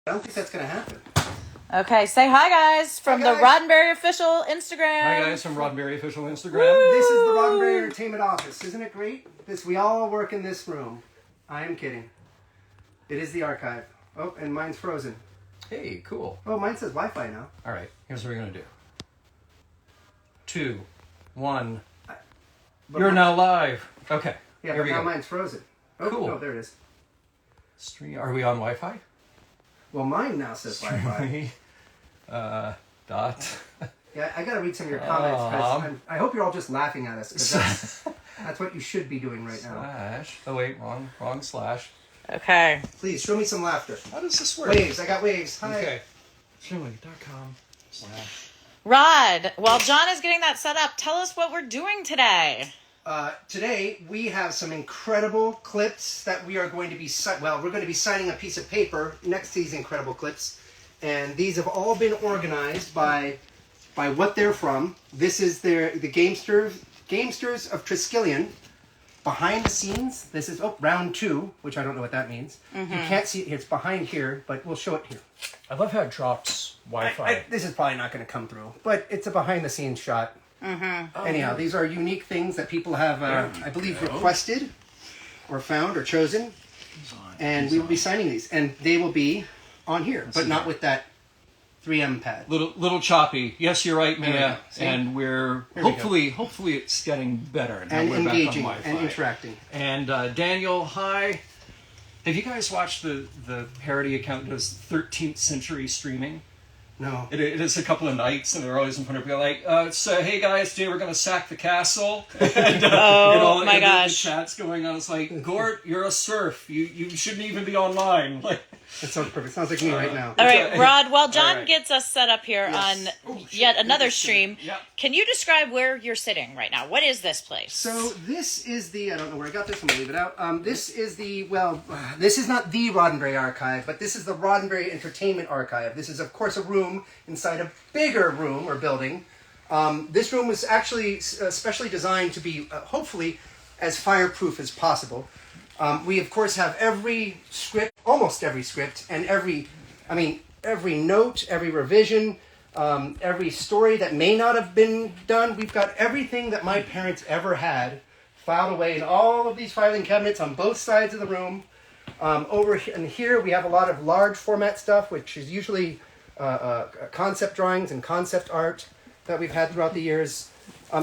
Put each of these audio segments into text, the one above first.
I don't think that's going to happen. Okay, say hi, guys, from the RoddenBerry official Instagram. Hi, guys, from RoddenBerry official Instagram. Woo! This is the RoddenBerry Entertainment office. Isn't it great? We all work in this room. I am kidding. It is the archive. Oh, and mine's frozen. Hey, cool. Oh, mine says Wi-Fi now. All right, here's what we're going to do. 2, 1. You're now live. Okay, yeah, here we now go. Mine's frozen. Oh, cool. No, there it is. Are we on Wi-Fi? Well, mine now says Wi-Fi. Dot. Yeah, I got to read some of your comments. 'Cause I hope you're all just laughing at us, because that's what you should be doing right now. Slash. Oh, wait, wrong slash. Okay. Please, show me some laughter. How does this work? Waves, I got waves. Hi. Okay. Streamily.com/ Rod, while John is getting that set up, tell us what we're doing today. Today, we have some incredible clips that we are going to be... we're going to be signing a piece of paper next to these incredible clips. And these have all been organized by what they're from. This is the Gamesters of Triskelion. Behind the scenes, this is round 2, which I don't know what that means. You can't see it here. It's behind here, but we'll show it here. I love how it drops Wi-Fi. This is probably not going to come through, but it's a behind-the-scenes shot. Anyhow, these are unique things that people have, I believe, requested or found or chosen. And we will be signing these. And they will be on here, but not with that 3M pad. Little choppy. Yes, you're right, Mia. See? And we're hopefully it's getting better. Now And we're engaging back on Wi-Fi. and interacting. And Daniel, hi. Have you guys watched the parody account that does 13th century streaming? No. It is a couple of nights, and they're always in front of people like, so hey guys, today we're going to sack the castle. And, my gosh. The chat's going on. It's like, Gort, you're a serf. You shouldn't even be online. Like, That sounds perfect. Sounds like me right now. All right, Rod, while John right. gets us set up here on yet another stream, Yeah. can you describe where you're sitting right now? What is this place? So this is the, I don't know where I got this, I'm going to leave it out. This is the, this is not the Roddenberry Archive, but this is the Roddenberry Entertainment Archive. This is, of course, a room inside a bigger room or building. This room was actually specially designed to be, hopefully, as fireproof as possible. We, of course, have every script, almost every script, and every note, every revision, every story that may not have been done. We've got everything that my parents ever had filed away in all of these filing cabinets on both sides of the room. Over here, we have a lot of large format stuff, which is usually concept drawings and concept art that we've had throughout the years.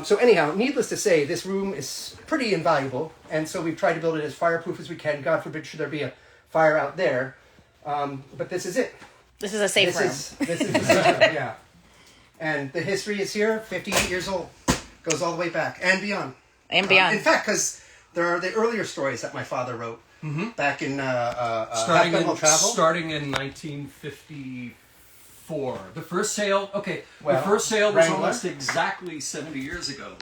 So anyhow, needless to say, this room is pretty invaluable, and so we've tried to build it as fireproof as we can. God forbid should there be a fire out there. But this is it. This is a safe room. This is the safe room, yeah. And the history is here, 58 years old. Goes all the way back and beyond. And beyond. In fact, because there are the earlier stories that my father wrote back in Half-Gun Travel. Starting in 1954. The first sale, Well, the first sale was Wrangler. almost exactly 70 years ago,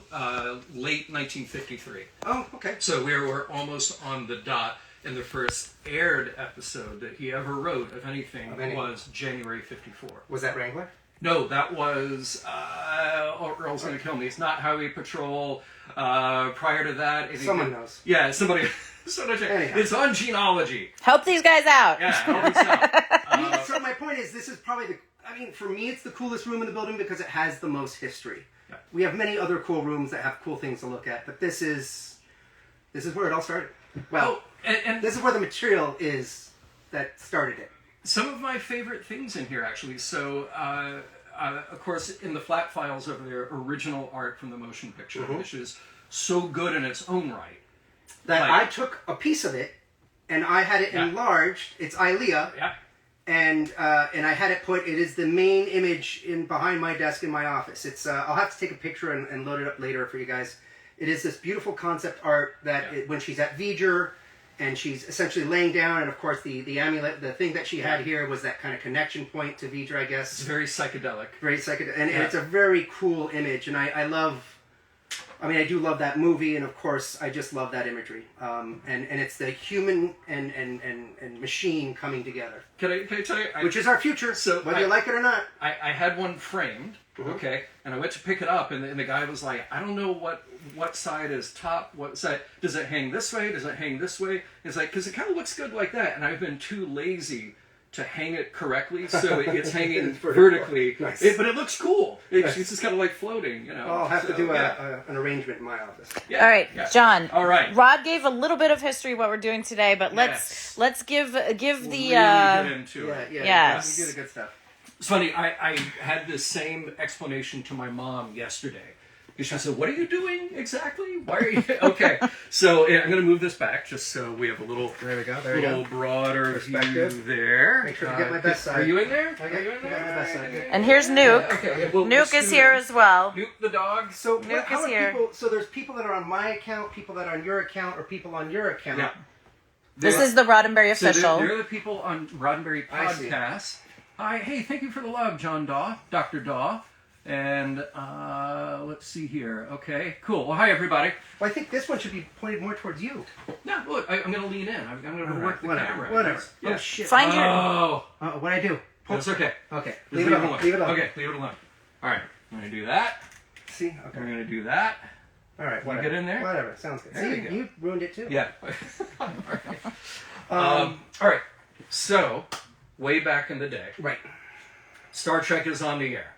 late 1953. Oh, okay. So we were almost on the dot, and the first aired episode that he ever wrote of anything was January 54. Was that Wrangler? No, that was, Earl's going to kill me. It's not Highway Patrol. Prior to that... Someone knows. Yeah, somebody... It's on genealogy. Help these guys out. Yeah, help us out. So my point is, this is probably for me, it's the coolest room in the building because it has the most history. Yeah. We have many other cool rooms that have cool things to look at, but this is where it all started. Well, and this is where the material is that started it. some of my favorite things in here, actually. So, of course, in the flat files over there, original art from the motion picture, which is so good in its own right. That I took a piece of it, and I had it enlarged. It's Ilea. Yeah. And I had it put. It is the main image behind my desk in my office. It's. I'll have to take a picture and load it up later for you guys. It is this beautiful concept art that when she's at V'ger, and she's essentially laying down, and of course the amulet, the thing that she had here was that kind of connection point to V'ger, I guess. It's very psychedelic. Very psychedelic, and it's a very cool image, and I love. I do love that movie, and of course, I just love that imagery. And it's the human and machine coming together. Can I tell you? Which is our future, So whether you like it or not. I had one framed, and I went to pick it up, and the guy was like, I don't know what side is top, what side, does it hang this way, does it hang this way? It's like, because it kind of looks good like that, and I've been too lazy to hang it correctly, so it's hanging vertically. Nice. But it looks cool. It's just kind of like floating, you know. I'll have to do yeah. an arrangement in my office. Yeah, All right, yeah. John. All right. Rod gave a little bit of history what we're doing today, but let's give the Really get into it. Yeah, Yes. we do the good stuff. It's funny, I had the same explanation to my mom yesterday. She said, "What are you doing exactly? Why are you..." Okay, so I'm going to move this back just so we have a little, There we go. There we go. broader Perspective. view there. Make sure to get my best side. Are you in there? Okay, Are you in I got my best side. And here's Nuke. Okay, well, Nuke is here as well. Nuke the dog. So Nuke how is are here. people? So there's people that are on my account, people that are on your account, or people on your account. Yeah. This is the Roddenberry So official. they're the people on RoddenBerry I see. podcast. Hey, thank you for the love, John Daw, Dr. Daw. And let's see here. Okay, cool. Well, hi, everybody. Well, I think this one should be pointed more towards you. No, look, I'm going to lean in. I'm going to work the camera. Whatever. Yeah. Oh shit. Find your. Oh, What'd I do? that's okay. Okay. Just Leave it alone. Leave it alone. Okay, leave it alone. All right, I'm going to do that. See. I'm Okay. going to do that. All right. Whatever. get in there? Whatever. Sounds good. There See, you go. you ruined it too. Yeah. All right. All right. So, way back in the day, Right. Star Trek is on the air.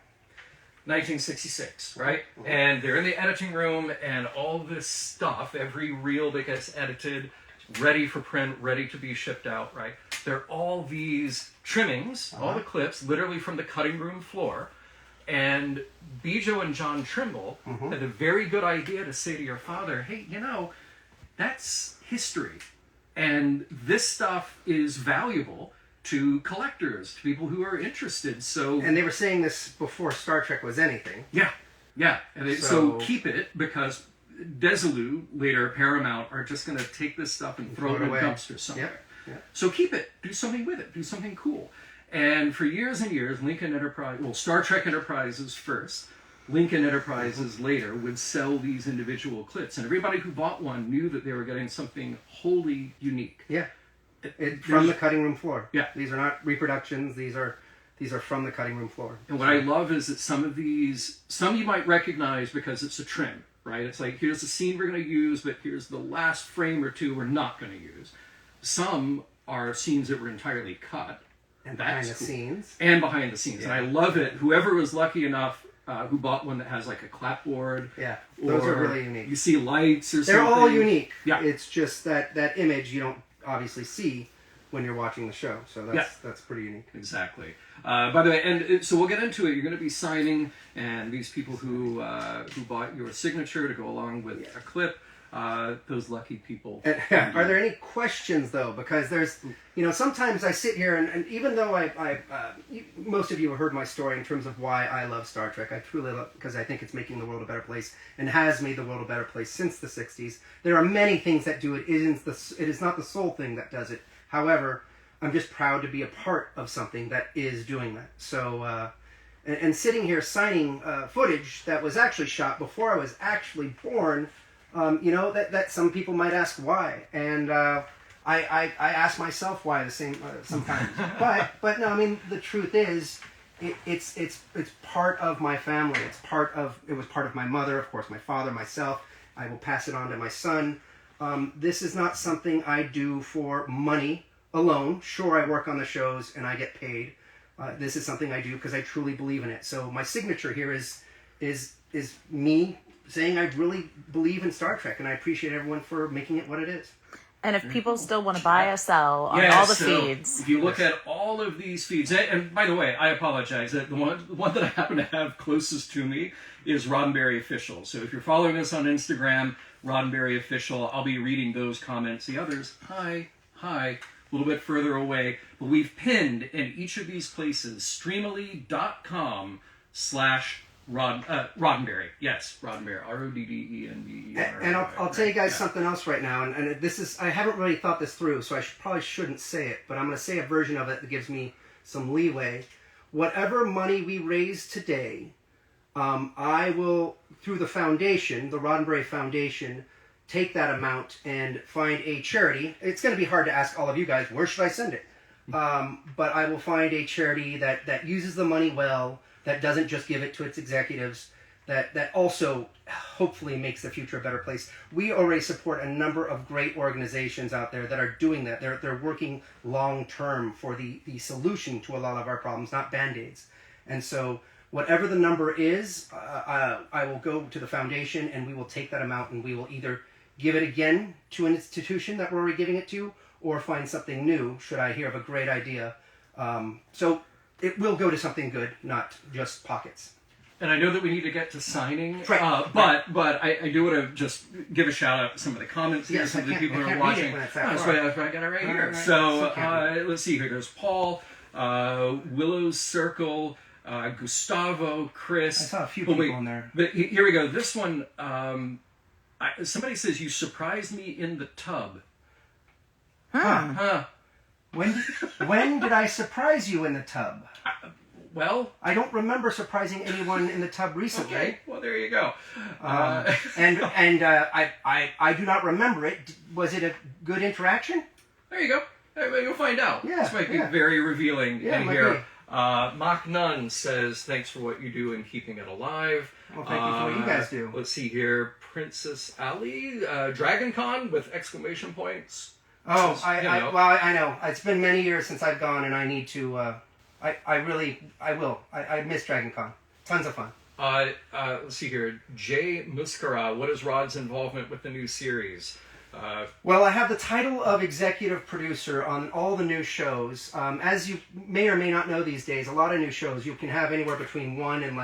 1966, right? And they're in the editing room, and all this stuff, every reel that gets edited, ready for print, ready to be shipped out, right? There are all these trimmings, all the clips, literally from the cutting room floor. And Bijo and John Trimble had a very good idea to say to your father, hey, you know, that's history. And this stuff is valuable to collectors, to people who are interested. So And they were saying this before Star Trek was anything. yeah. And So keep it, because Desilu, later Paramount, are just going to take this stuff and throw it in a away. dumpster somewhere. Yep. Yep. So keep it. Do something with it. Do something cool. And for years and years, Star Trek Enterprises first, Lincoln Enterprises later would sell these individual clips. And everybody who bought one knew that they were getting something wholly unique. Yeah. From the cutting room floor. Yeah. These are not reproductions. These are from the cutting room floor. And what I love is that some you might recognize because it's a trim, right? It's like, here's the scene we're going to use, but here's the last frame or two we're not going to use. Some are scenes that were entirely cut. And behind the scenes. And behind the scenes. Yeah. And I love it. Whoever was lucky enough who bought one that has like a clapboard. Yeah. Those are or really unique. You see lights or They're something. all unique. Yeah. It's just that image you don't obviously see when you're watching the show. So that's pretty unique. Exactly. By the way, and so we'll get into it. You're going to be signing, and these people who bought your signature to go along with a clip, those lucky people. And, are there any questions though? Because there's, sometimes I sit here and even though most of you have heard my story in terms of why I love Star Trek, I truly love because I think it's making the world a better place and has made the world a better place since the 60s. There are many things that do it. It is not the sole thing that does it. However, I'm just proud to be a part of something that is doing that. So, and sitting here signing footage that was actually shot before I was actually born, that some people might ask why. And I ask myself why the same sometimes. but no, I mean, the truth is, it's part of my family. It was part of my mother, of course, my father, myself. I will pass it on to my son. This is not something I do for money alone. Sure, I work on the shows and I get paid. This is something I do because I truly believe in it. So my signature here is me saying I really believe in Star Trek, and I appreciate everyone for making it what it is. And if people still want to buy or sell on all the feeds. If you look at all of these feeds, and by the way, I apologize, that the one that I happen to have closest to me is RoddenBerry Official. So if you're following us on Instagram, RoddenBerry Official, I'll be reading those comments. The others, hi, a little bit further away. But we've pinned in each of these places, streamily.com/RoddenBerry. Yes, RoddenBerry. RoddenBerry. And I'll tell you guys something else right now, and this is, I haven't really thought this through, so I probably shouldn't say it, but I'm going to say a version of it that gives me some leeway. Whatever money we raise today, I will, through the foundation, the Roddenberry Foundation, take that amount and find a charity. It's going to be hard to ask all of you guys, where should I send it? But I will find a charity that uses the money well, that doesn't just give it to its executives, that also hopefully makes the future a better place. We already support a number of great organizations out there that are doing that. They're working long term for the solution to a lot of our problems, not band-aids. And so whatever the number is, I will go to the foundation and we will take that amount and we will either give it again to an institution that we're already giving it to, or find something new should I hear of a great idea. So it will go to something good, not just pockets. And I know that we need to get to signing, Right. but I do want to just give a shout out to some of the comments here, Yes, some of the people who I are can't read watching. it when it's that That's far. why I got it right here. Right. So So let's see here. There's Paul, Willow's Circle, Gustavo, Chris. I saw a few people in there. But here we go. This one, somebody says, you surprised me in the tub. Huh. When did I surprise you in the tub? Well, I don't remember surprising anyone in the tub recently. okay. Well, there you go. And I do not remember it. Was it a good interaction? There you go. You'll find out. Yeah, This might be yeah. very revealing Yeah, it in might here. be. Mach Nunn says, thanks for what you do in keeping it alive. Well, thank you for what you guys do. Let's see here. Princess Ali, Dragon Con with exclamation points. Oh, Says, I know. It's been many years since I've gone, and I need to. I will. I miss Dragon Con. Tons of fun. Let's see here. Jay Muscara, what is Rod's involvement with the new series? Well, I have the title of executive producer on all the new shows. As you may or may not know these days, a lot of new shows, you can have anywhere between 1 and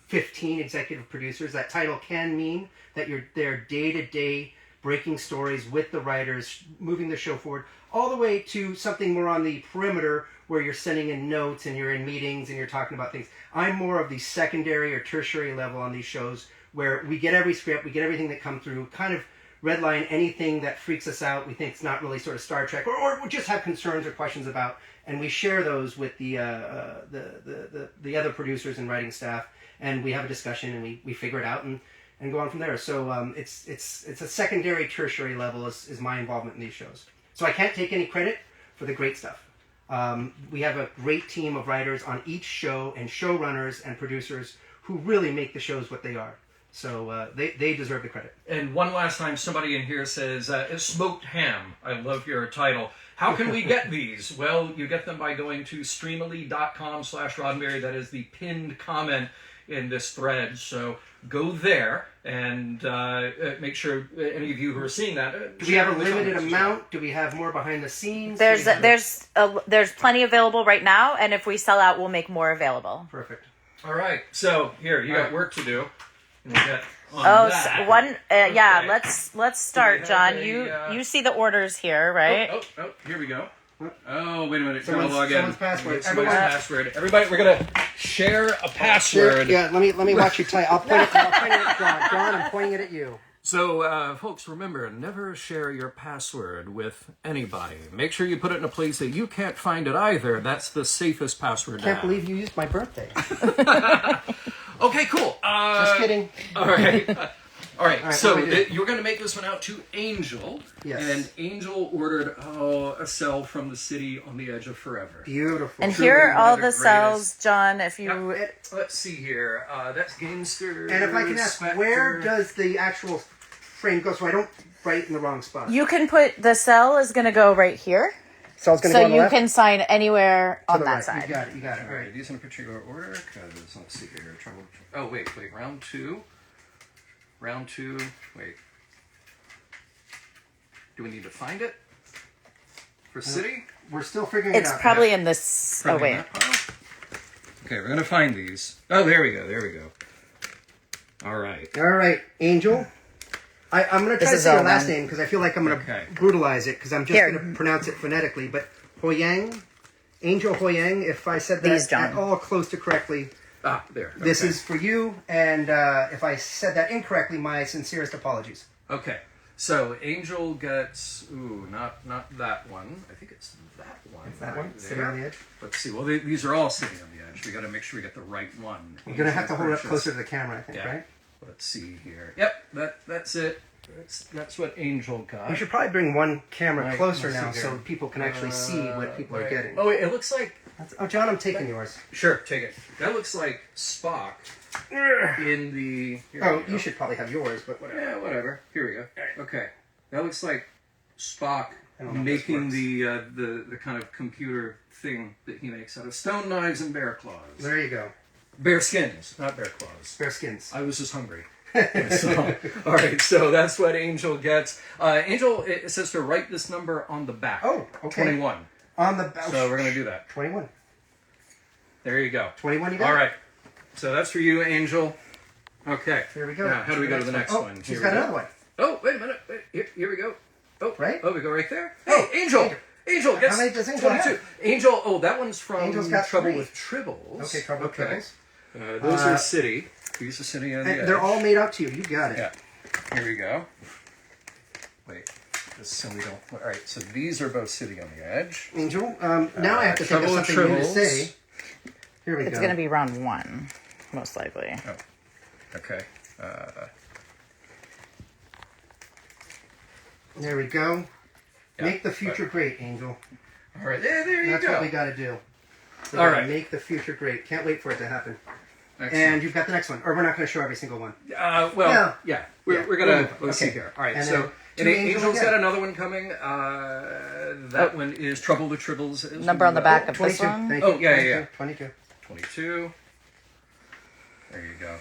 15 executive producers. That title can mean that you're there day-to-day breaking stories with the writers, moving the show forward, all the way to something more on the perimeter where you're sending in notes and you're in meetings and you're talking about things. I'm more of the secondary or tertiary level on these shows where we get every script, we get everything that comes through, kind of redline anything that freaks us out, we think it's not really sort of Star Trek, or we just have concerns or questions about, and we share those with the other producers and writing staff, and we have a discussion and we figure it out and go on from there. So it's a secondary, tertiary level is my involvement in these shows. So I can't take any credit for the great stuff. We have a great team of writers on each show and showrunners and producers who really make the shows what they are. So they deserve the credit. And one last time, somebody in here says, smoked ham. I love your title. How can we get these? Well, you get them by going to streamily.com/RoddenBerry. That is the pinned comment in this thread. So go there and make sure any of you who are seeing that. Do we have a limited amount? Do we have more behind the scenes? There's plenty available right now, and if we sell out, we'll make more available. Perfect. All right. So here, you got work to do. We'll get on that. So one, yeah. Okay. Let's start, have John. a, You see the orders here, right? Oh, here we go. Oh, wait a minute. Someone's password. Someone's password. Everybody, we're gonna share a password. Yeah, let me watch you type. I'll point it at John. John, I'm pointing it at you. So, folks, remember, never share your password with anybody. Make sure you put it in a place that you can't find it either. That's the safest password to Can't have. believe you used my birthday. Okay, cool. Just kidding. All right. All right, so what do we do? you're going to make this one out to Angel. Yes. And Angel ordered a cell from the city on the edge of forever. Beautiful. And Truly here are one all of the the cells, greatest. John. If you Let's see here. That's Gamester. And if I can ask, where does the actual frame go so I don't write in the wrong spot? you can put the cell is going to go right here, So it's going to so go on the you left? can sign anywhere To on the that right. side. You got it. All right, these in a particular order. Because let's see here. Oh, wait. Round two. Wait. Do we need to find it for city? We're still figuring it It's out. probably in this. Oh Probably in wait, that pile? Okay, we're gonna find these. Oh, there we go. All right. All right, Angel. I'm going to try to is say your all last done. name because I feel like I'm going to Okay. brutalize it because I'm just Here. going to pronounce it phonetically. But Hoyang, Angel Hoyang, if I said that These, John. at all close to correctly, Ah, there. this Okay. is for you. And if I said that incorrectly, my sincerest apologies. Okay. So Angel gets not that one. I think it's that one. It's that right one, sitting on the edge. Let's see. Well, these are all sitting on the edge. We got to make sure we get the right one. You're going to have to hold it up Purchase. closer to the camera, I think, Yeah. right? Let's see here. Yep, that's it. That's what Angel got. We should probably bring one camera Right, closer let's see now here. so people can actually see what people are Right. getting. Oh, it looks like... Oh, John, I'm taking yours. Sure, take it. That looks like Spock in the... Here Oh, we go. you should probably have yours, but whatever. Yeah, whatever. Here we go. Okay. That looks like Spock I don't know if making this the kind of computer thing that he makes out of stone knives and bear claws. There you go. Bear skins, not bear claws. Bear skins. I was just hungry. So, all right, so that's what Angel gets. Angel, it says to write this number on the back. Oh, okay. 21. On the back. So we're going to do that. 21. There you go. 21 you got? All right. So that's for you, Angel. Okay. Here we go. Now, how do we go to the next Oh, one? she's Here got we go. another one. Oh, wait a minute. Wait, here we go. Oh, Right? Oh, we go right there. Oh, Hey, Angel. Angel, guess many does Angel 22. have? Angel, oh, that one's from Angel's got Trouble 3. with Tribbles. Okay, Trouble with Tribbles. Those are City. These are City on the edge. They're all made up to you. You got it. Yeah. Here we go. Wait, just so we don't... All right, so these are both City on the edge. Angel, now I have to think of Trouble with something new to Tribbles. say. Here we It's go. going to be round 1, most likely. Oh, okay. There we go. Yeah. Make the future great, Angel. All right, there you That's go. what we got to do. We All gotta right. Make the future great. Can't wait for it to happen. Excellent. And you've got the next one. Or we're not going to show every single one. Well, Yeah. yeah. Yeah, We're gonna... we'll Let's okay. see here. All right, And so... then And two Angels Angel's again. got another one coming. That one is Trouble with Tribbles. Is Number on the back of 22. this one? Thank Oh, you. yeah. 22. 22. There you go.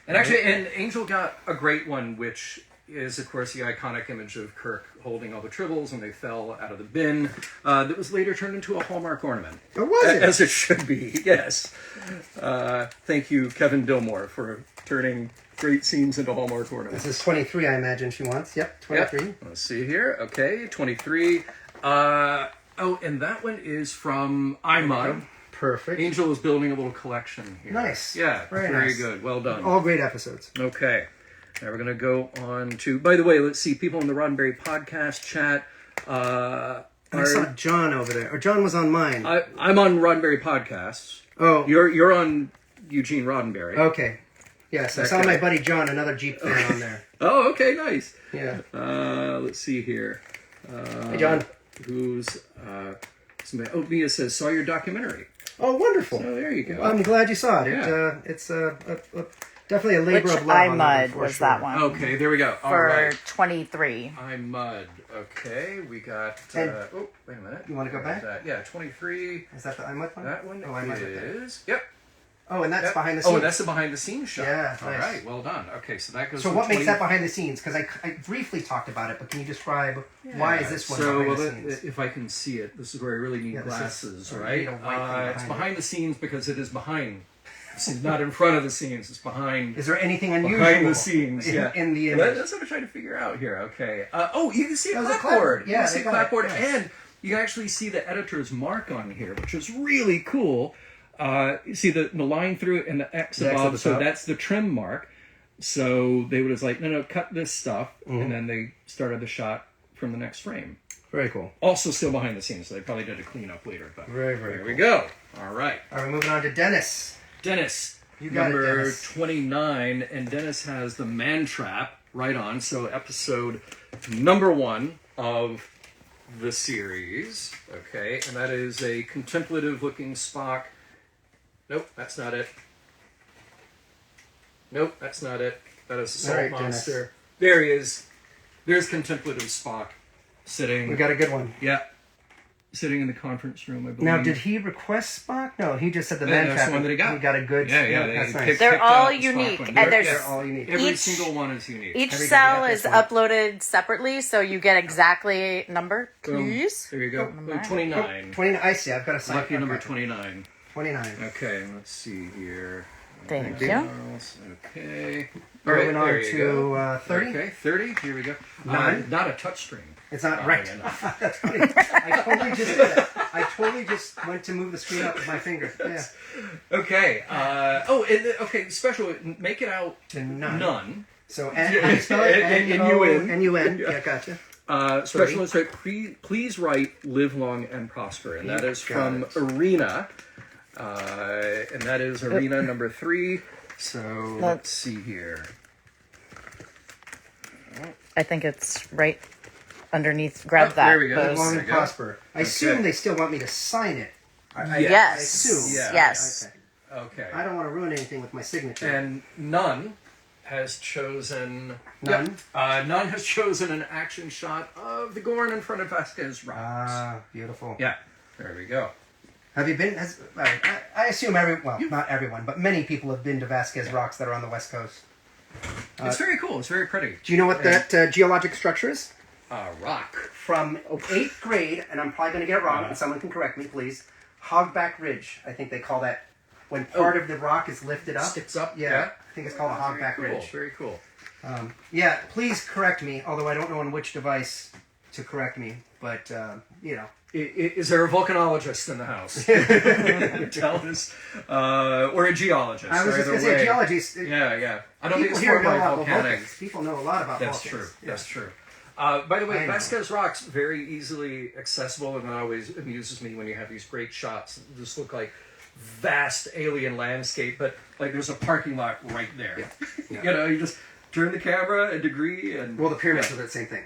And actually, and Angel got a great one, which is, of course, the iconic image of Kirk holding all the tribbles when they fell out of the bin. That was later turned into a Hallmark ornament. Oh, was it? As it should be, yes. Thank you, Kevin Dillmore, for turning great scenes into Hallmark ornaments. This is 23, I imagine she wants. Yep, 23. Yep. Let's see here. Okay, 23. Oh, and that one is from iMud. Perfect. Angel is building a little collection here. Nice. Yeah, Very very nice. good. Well done. All great episodes. Okay. Now we're going to go on to... By the way, let's see. People in the RoddenBerry podcast chat... I saw John over there. Or John was on mine. I'm on RoddenBerry podcasts. Oh. You're on Eugene Roddenberry. Okay. Yes, I saw my buddy John, another Jeep fan on there. Oh, okay, nice. Yeah. Let's see here. Hey, John. Who's... Mia says, saw your documentary. Oh, wonderful. Oh, there you go. I'm glad you saw it. Yeah. It's definitely a labor Which of love. on that iMud one, was for that sure. one? Okay, there we go. All For right. 23. iMud. Okay, we got... And- oh, wait a minute. You wanna go Where is back? that? Yeah, 23. Is that the iMud one? That one Oh, iMud right there. is... Yep. Oh, and that's Yep. behind the scenes. Oh, that's the behind the scenes shot. Yeah, All nice. right, well done. Okay, so that goes So from what makes 20 that behind the scenes? Because I briefly talked about it, but can you describe why is this one so, behind well, the scenes? if I can see it, this is where I really need Yeah, this glasses, is- you right? need a white thing It's behind behind the scenes because it is behind. This is not in front of the scenes. It's behind. Is there anything unusual Behind the scenes, yeah. in the Well, image? that's what I'm trying to figure out here. Okay. Oh, you can see a That was a clapboard. clapboard. You Yeah, can see they a got it. clapboard, Nice. and you can actually see the editor's mark on here, which is really cool. You see the line through it and the X The X at above, the so top. that's the trim mark. So they would have like, no, cut this stuff, and then they started the shot from the next frame. Very cool. Also still behind the scenes, so they probably did a cleanup later. But Very, very there cool. we go. All right. All right, we're moving on to Dennis. Dennis, You got it, number Dennis. 29, and Dennis has the Man Trap right on. So episode number 1 of the series. Okay, and that is a contemplative-looking Spock. Nope, that's not it. Nope, that's not it. That is a salt All right, Dennis. monster. There he is. There's contemplative Spock sitting. We got a good one. Yeah, sitting in the conference room. I believe. Now, did he request Spock? No, he just said the Yeah, man that's trap. the one that he got. He got a good. Yeah, that's they nice. picked- They're picked all out the Spock unique, one. and They're- there's They're all unique. Every Each- single one is unique. each Every cell day, is that's one. uploaded separately, so you get exactly number, Boom. please. There you go. Alright. 29. 29. I see. I've got a sign. Lucky number Okay. 29. 29. Okay, let's see here. Thank you. you. Okay. Moving on there you to go. 30. Okay, 30. Here we go. 9. Not a touchscreen. It's not Oh, right. yeah, no. That's funny. I totally just did it. I totally just went to move the screen up with my finger. Yeah. Okay. Okay. Special. Make it out To none. none. So how do you spell it? N-U-N. N-U-N. Yeah, gotcha. Special instruct. Please write "Live Long and Prosper," and that is Got from it. Arena, and that is Arena number 3. So let's see here. I think it's right underneath. Grab that. there we go. Those- Long There and you go. prosper. I assume they still want me to sign it. Yes. I assume. Yeah. Yes. Okay. Okay. I don't want to ruin anything with my signature. And None has chosen... None? None has chosen an action shot of the Gorn in front of Vasquez Rocks. Ah, beautiful. Yeah, there we go. Have you been? I assume not everyone, but many people have been to Vasquez Rocks that are on the West Coast. It's very cool. It's very pretty. Do you know what that geologic structure is? Rock. From 8th grade, and I'm probably going to get it wrong, and someone can correct me, please. Hogback Ridge, I think they call that when part of the rock is lifted up. Sticks up. Yeah, I think it's called a Hogback Very cool. Ridge. Very cool. Yeah, please correct me, although I don't know on which device to correct me, but, Is there a volcanologist in the house? Tell us. Or a geologist. I was just going to say, geology. Yeah. I don't think People it's here more know a like lot about volcanic. volcans. People know a lot about That's volcans. true. Yeah. That's true. By the way, I know. Vasquez Rocks, very easily accessible, and it always amuses me when you have these great shots that just look like vast alien landscape, but like there's a parking lot right there. Yeah. You know, you just turn the camera a degree and... Well, the pyramids are the same thing.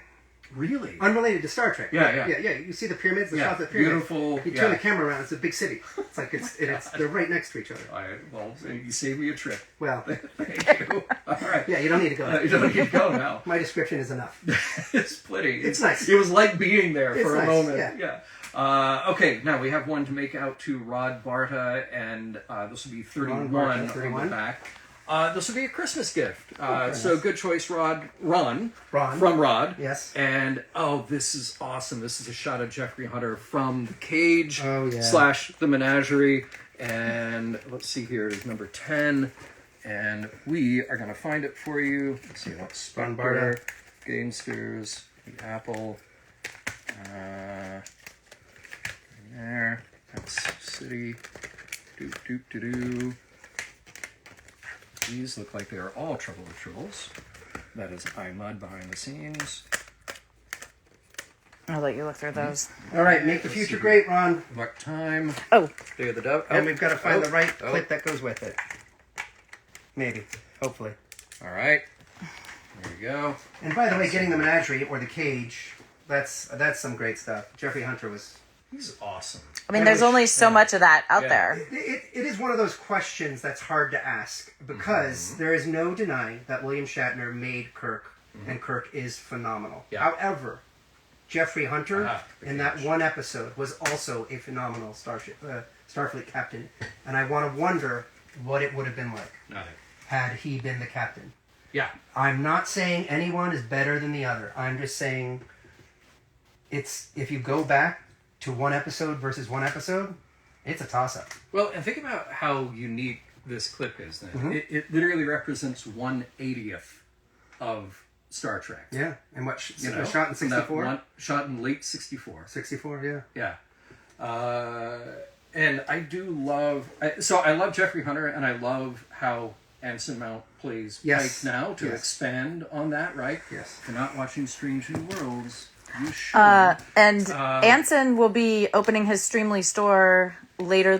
Really? Unrelated to Star Trek. Yeah. You see the pyramids, the Yeah, shots of the pyramids. beautiful, You turn yeah. the camera around, it's a big city. It's like they're right next to each other. Well, you saved me a trip. Well, Thank you. All right. yeah, you don't need to go. You don't need to go now. My description is enough. It's plenty. It's nice. It was like being there It's for a nice, moment. yeah. Okay, now we have one to make out to Rod Barta, and this will be 31 Barta, on 31. the back. This will be a Christmas gift. Christmas. So good choice, Ron. Ron. From Rod. Yes. And, this is awesome. This is a shot of Jeffrey Hunter from the cage / the menagerie. And let's see here, it is number 10. And we are going to find it for you. Let's see, what's Spectre, Gamesters, the Apple. There. That's City. Doop. These look like they are all Trouble with Tribbles. That is iMud behind the scenes. I'll let you look through those. All right, make the future great, Ron. What time? Oh, Day of the Dove. And we've got to find the right clip that goes with it. Maybe. Hopefully. All right. There you go. And by the way, getting the menagerie or the cage, that's some great stuff. Jeffrey Hunter was... He's awesome. I mean, there's only so much of that out Yeah. there. It is one of those questions that's hard to ask because there is no denying that William Shatner made Kirk, and Kirk is phenomenal. Yeah. However, Jeffrey Hunter The in that Cage. one episode was also a phenomenal Starfleet captain, and I want to wonder what it would have been like Nothing. had he been the captain. Yeah. I'm not saying anyone is better than the other. I'm just saying it's if you go back to one episode versus one episode, it's a toss-up. Well, and think about how unique this clip is then. It literally represents 1/80th of Star Trek. Yeah, and what You know, shot in from that 64? one- shot in late 64. 64, yeah. Yeah. And I do love... I love Jeffrey Hunter, and I love how Anson Mount plays Yes. Pike now to Yes. expand on that, right? Yes. If you're not watching Strange New Worlds, you should. And Anson will be opening his Streamily store later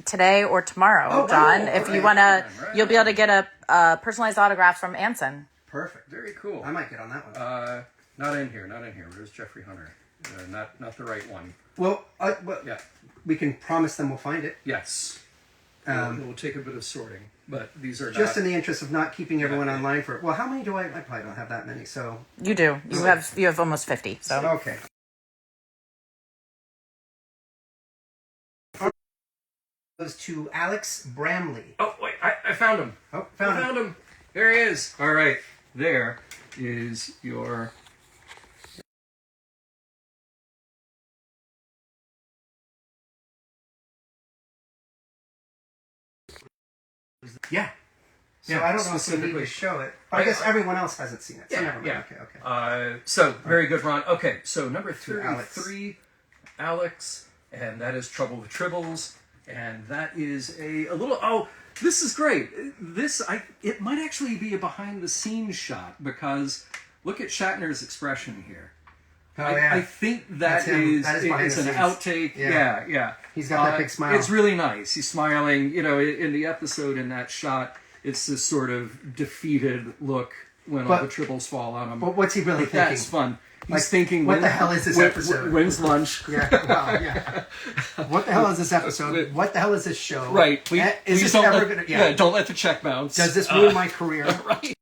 today or tomorrow, Oh, John. cool. If you Right. want to, Right. you'll be able to get a personalized autograph from Anson. Perfect. Very cool. I might get on that one. Not in here. Where's Jeffrey Hunter? Not the right one. Well, Yeah. we can promise them we'll find it. Yes. It will take a bit of sorting, but these are Just not... in the interest of not keeping everyone online for... Well, how many do I probably don't have that many, so... You do. You have almost 50. So Okay. Goes to Alex Bramley. Oh, wait, I found him. Oh, I found him. There he is. All right. There is your... Yeah. So I don't know if we need to show it. But I guess everyone else hasn't seen it. So never mind. Okay. So, very good, Ron. Okay, so number Alex. 33, Alex, and that is Trouble with Tribbles, and that is a little... Oh, this is great. It might actually be a behind-the-scenes shot, because look at Shatner's expression here. Oh, yeah. I think That's him. That is behind it's the an scenes. outtake. Yeah. He's got that big smile. It's really nice. He's smiling. You know, in the episode, in that shot, it's this sort of defeated look when all the tribbles fall on him. But what's he really thinking? That's fun. He's thinking, what the hell is this episode? When's lunch? Yeah, well, yeah. What the hell is this episode? What the hell is this show? Right. Is this ever going to... Yeah, don't let the check bounce. Does this ruin my career? Right.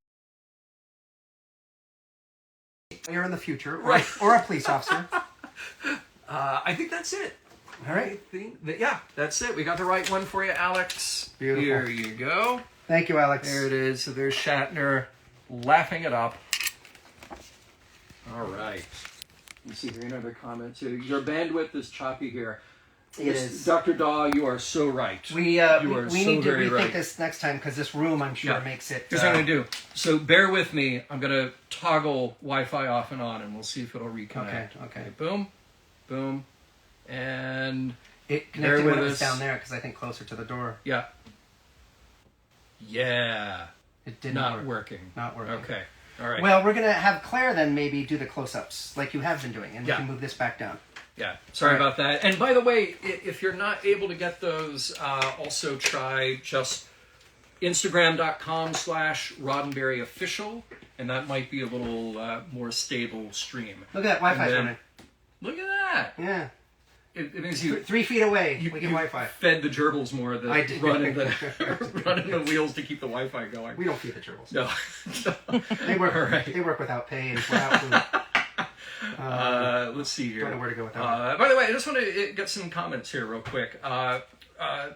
You're in the future, Right. or a police officer. I think that's it. All right. Yeah, that's it. We got the right one for you, Alex. Beautiful. Here you go. Thank you, Alex. There it is. So there's Shatner laughing it up. All right. You see here another comment too. Your bandwidth is choppy here. It is. Dr. Daw, you are so right. We need to rethink this next time because this room, I'm sure, makes it... Here's what I'm going to do. So bear with me. I'm going to toggle Wi-Fi off and on, and we'll see if it'll reconnect. Okay. Boom. Boom. And... It connected when it was down there because I think closer to the door. Yeah. Yeah. It didn't Not work. Not working. Okay. All right. Well, we're going to have Claire then maybe do the close-ups like you have been doing, and we can move this back down. Yeah, sorry about that. And by the way, if you're not able to get those, also try just Instagram.com/RoddenBerry official, and that might be a little more stable stream. Look at that Wi-Fi running. Look at that. Yeah. It means you 3 feet away. We get you Wi-Fi. fed the gerbils more than I did. running the wheels to keep the Wi-Fi going. We don't feed the gerbils. No. They work. All right. They work without pay and without food. Let's see here. Don't know where to go with that. By the way, I just want to get some comments here real quick.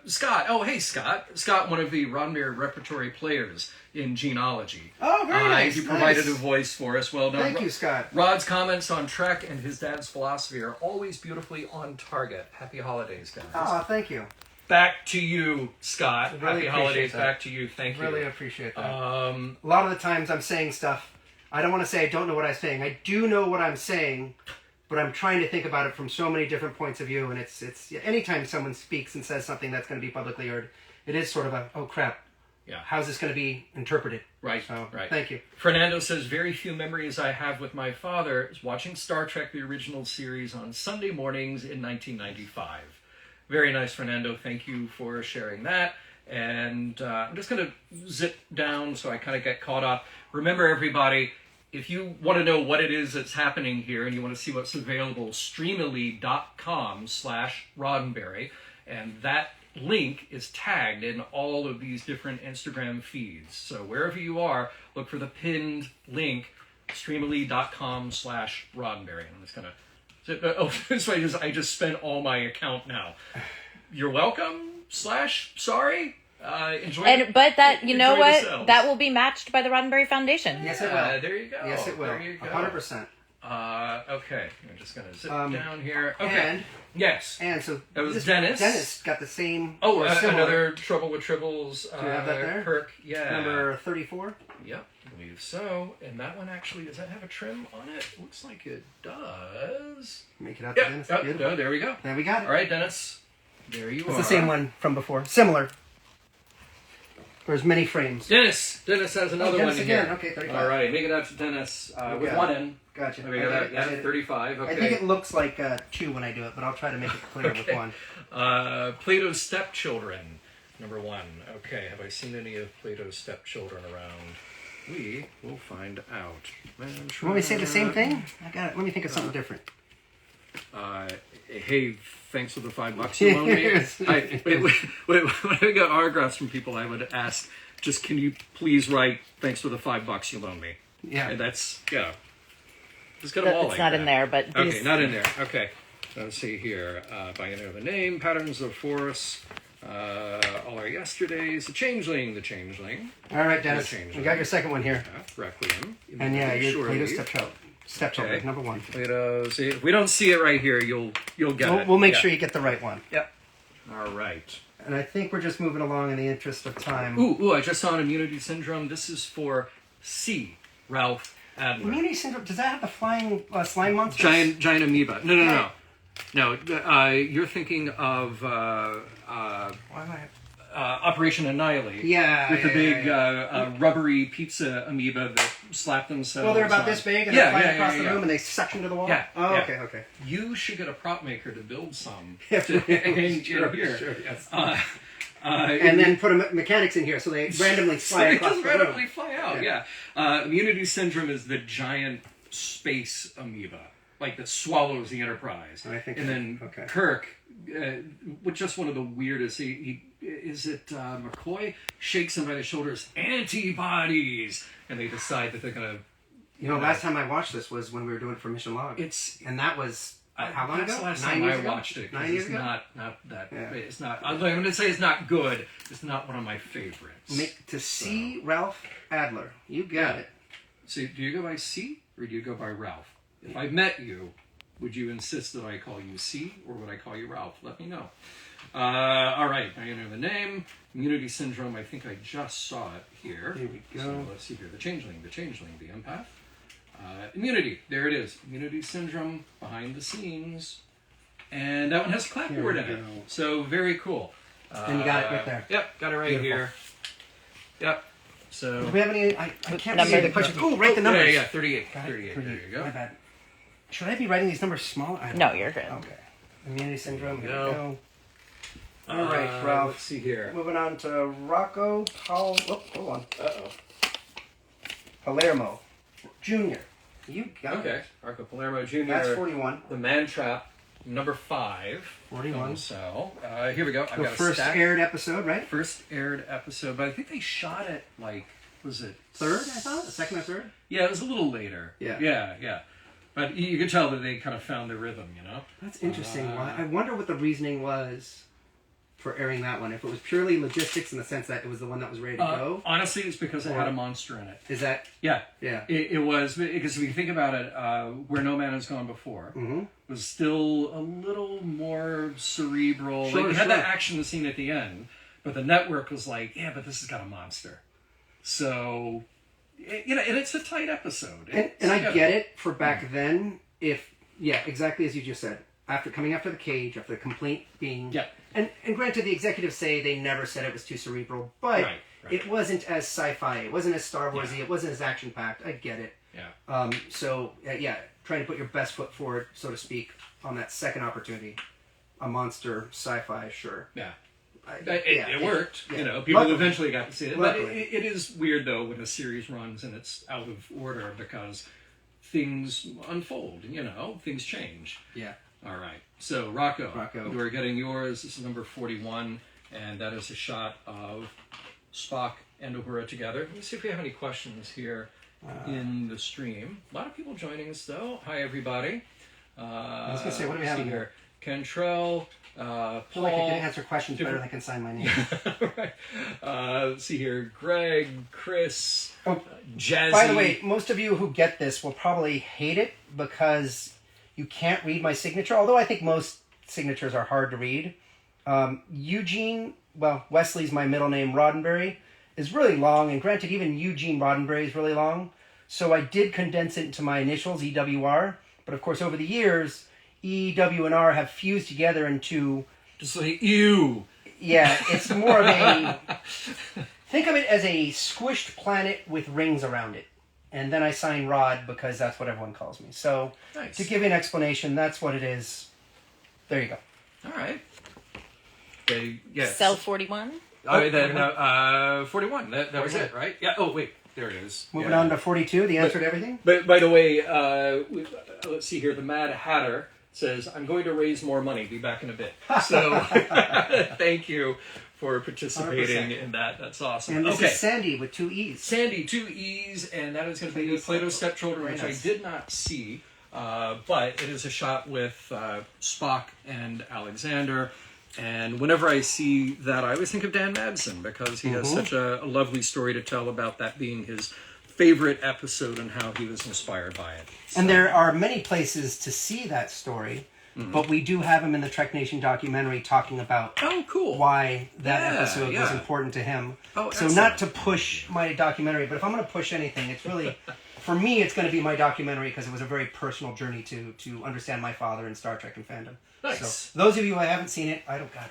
Scott. Oh, hey, Scott. Scott, one of the RoddenBerry repertory players in Genealogy. Oh, very nice. He provided a voice for us. Well done. Thank you, Scott. Rod's comments on Trek and his dad's philosophy are always beautifully on target. Happy holidays, guys. Oh, thank you. Back to you, Scott. Really Happy holidays. that. Back to you. Thank you. Really appreciate that. A lot of the times I'm saying stuff. I don't want to say I don't know what I'm saying. I do know what I'm saying, but I'm trying to think about it from so many different points of view. And it's anytime someone speaks and says something that's going to be publicly heard, it is sort of a, oh crap. Yeah. How's this going to be interpreted? Right. So, right. Thank you. Fernando says, very few memories I have with my father is watching Star Trek, the original series, on Sunday mornings in 1995. Very nice, Fernando. Thank you for sharing that. And I'm just going to zip down so I kind of get caught up. Remember, everybody, if you want to know what it is that's happening here and you want to see what's available, streamily.com/RoddenBerry. And that link is tagged in all of these different Instagram feeds. So wherever you are, look for the pinned link, streamily.com/RoddenBerry. I'm just going to... Oh, so I just spent all my account now. You're welcome. Sorry. Enjoy. But that know what? Yourselves. That will be matched by the Roddenberry Foundation. Yes, it will. There you go. Yes, it will. There you go. 100%. Okay. I'm just gonna zip down here. Okay. And yes. And so that was Dennis. Dennis got the same. Oh, or similar. another Trouble with Tribbles. Do you have that there? Kirk. Yeah. Number 34. Yep, I believe so. And that one actually, does that have a trim on it? Looks like it does. Make it out to Dennis. No, there we go. There we got it. All right, Dennis. There you are. It's the same one from before. Similar. There's many frames. Dennis has another Dennis one again. here. Okay, 35. All right, make it out to Dennis with one in. Gotcha. We got that. 35. Okay. I think it looks like 2 when I do it, but I'll try to make it clear with 1. Plato's Stepchildren, number 1. Okay, have I seen any of Plato's Stepchildren around? We will find out. Want me to say the same thing? I got it. Let me think of something different. Hey, thanks for the $5 you loaned me. When I got autographs from people, I would ask, just can you please write, thanks for the $5 you loaned me? Yeah. And that's, just get them all It's like not that. in there, but Okay, not in there. Okay. Let's see here. If I can know the name, Patterns of Force, All Our Yesterdays, The Changeling. All right, Dennis. We got your second one here. Requiem. And yeah, your Plato's Stepchildren, Okay. number 1. Plato's. If we don't see it right here, you'll get it. We'll make sure you get the right one. Yep. All right. And I think we're just moving along in the interest of time. Ooh, I just saw an immunity syndrome. This is for C. Ralph Adler. Immunity syndrome, does that have the flying slime monsters? Giant amoeba. No. No, you're thinking of Why am I... Operation Annihilate. Yeah. With the big rubbery pizza amoeba that slap themselves. Well, they're about on. this big and they fly across the room and they suction to the wall? Yeah. Oh, yeah. okay. You should get a prop maker to build some. Sure, here. yes. and then put mechanics in here so they randomly fly across the room. randomly fly out, yeah. Immunity Syndrome is the giant space amoeba, like that swallows the Enterprise. I think and then Kirk, with just one of the weirdest, McCoy shakes him by the shoulders, antibodies, and they decide that they're going to... last time I watched this was when we were doing it for Mission Log. And that was... how long ago? That's the last 9 time years I ago? watched it. 9 years it's ago? not that. Yeah. It's not. I'm going to say it's not good. It's not one of my favorites. To see Ralph Adler, you got it. So, do you go by C or do you go by Ralph? If I met you, would you insist that I call you C or would I call you Ralph? Let me know. All right, now you know the name. Immunity Syndrome. I think I just saw it here. Here we go. So let's see here. The Changeling, the Empath. Immunity, there it is. Immunity Syndrome, behind the scenes. And that one has a clapboard in it. So very cool. And you got it right there. Yep, got it right here. Yep. So. Do we have any? I can't see the questions. Oh, write the numbers. Yeah, 38. 38. There you go. My bad. Should I be writing these numbers smaller? No, you're good. Okay. Immunity Syndrome. Here we No. go. All right, Ralph. Let's see here. Moving on to Rocco Paul. Oh, hold on. Uh-oh. Palermo Jr. You got it. Okay. Marco Palermo Jr. That's 41. The Man Trap, number 5. 41. So, here we go. I've The got a first stack. aired episode, right? First aired episode, but I think they shot it was it Third, I thought? The second or third? Yeah, it was a little later. Yeah. Yeah. But you could tell that they kind of found their rhythm, That's interesting. Why? I wonder what the reasoning was for airing that one. If it was purely logistics in the sense that it was the one that was ready to go. Honestly, it's because it had a monster in it. Is that? Yeah. Yeah. It was, because if you think about it, Where No Man Has Gone Before was still a little more cerebral. Sure, you had that action scene at the end, but the network was like, yeah, but this has got a monster. So, and it's a tight episode. And I get it for back then. Exactly as you just said. Coming after the cage, after the complaint being... Yeah. And granted, the executives say they never said it was too cerebral, but Right. it wasn't as sci-fi. It wasn't as Star Wars-y. It wasn't as action-packed. I get it. Yeah. Trying to put your best foot forward, so to speak, on that second opportunity. A monster sci-fi, sure. Yeah. It worked. Yeah. People Luckily. eventually got to see it. But Luckily. it is weird, though, when a series runs and it's out of order because things unfold, things change. Yeah. All right. So, Rocco. We're getting yours. This is number 41, and that is a shot of Spock and Uhura together. Let me see if we have any questions here in the stream. A lot of people joining us, though. Hi, everybody. I was going to say, what do we have here? Cantrell, I feel like I can answer questions better than I can sign my name. right. Let's see here. Greg, Chris, Jazzy. By the way, most of you who get this will probably hate it because you can't read my signature, although I think most signatures are hard to read. Wesley's my middle name, Roddenberry, is really long, and granted, even Eugene Roddenberry is really long. So I did condense it into my initials, EWR, but of course over the years, E, W, and R have fused together into... Just like you. Yeah, it's more of a... Think of it as a squished planet with rings around it. And then I sign Rod because that's what everyone calls me. So, nice. To give you an explanation, that's what it is. There you go. All right. Okay, yes. Cell 41? All right, then, 41. That was it, right? Yeah. Oh, wait. There it is. Moving on to 42, the answer to everything. But by the way, let's see here. The Mad Hatter says, I'm going to raise more money. Be back in a bit. So thank you for participating 100%. in that. That's awesome. And this is Sandy with 2 E's. Sandy, 2 E's, and that is going to be the Plato's Stepchildren, which I did not see. But it is a shot with Spock and Alexander. And whenever I see that, I always think of Dan Madsen because he has such a lovely story to tell about that being his favorite episode and how he was inspired by it. So. And there are many places to see that story, but we do have him in the Trek Nation documentary talking about why that episode was important to him. Oh, so not to push my documentary, but if I'm going to push anything, it's really... For me, it's going to be my documentary because it was a very personal journey to understand my father and Star Trek and fandom. Nice. So, those of you who haven't seen it,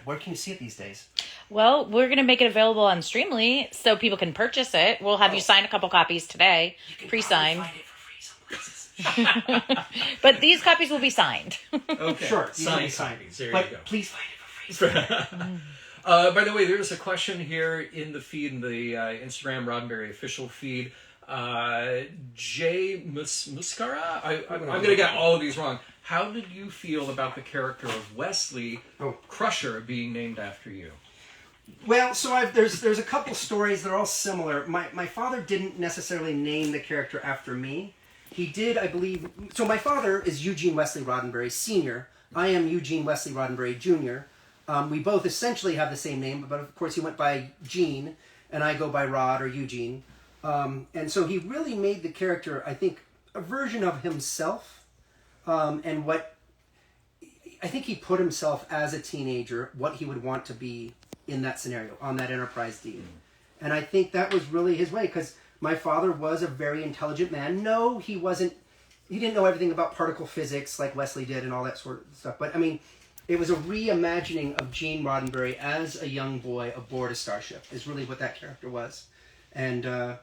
where can you see it these days? Well, we're going to make it available on Streamily so people can purchase it. We'll have you sign a couple copies today, pre-signed. Find it for free some places. But these copies will be signed. Okay. Sure. Signed copies. There but you go. please find it for free. By the way, there's a question here in the feed, in the Instagram RoddenBerry official feed. Jay Muscara? I'm going to get all of these wrong. How did you feel about the character of Wesley Crusher being named after you? Well, so there's a couple stories that are all similar. My father didn't necessarily name the character after me. He did, I believe. So my father is Eugene Wesley Roddenberry Sr. I am Eugene Wesley Roddenberry Jr. We both essentially have the same name, but of course he went by Gene, and I go by Rod or Eugene. And so he really made the character, I think, a version of himself, and what I think he put himself as a teenager, what he would want to be in that scenario, on that Enterprise D. And I think that was really his way, because my father was a very intelligent man. No, he didn't know everything about particle physics like Wesley did and all that sort of stuff. But, I mean, it was a reimagining of Gene Roddenberry as a young boy aboard a starship, is really what that character was. And I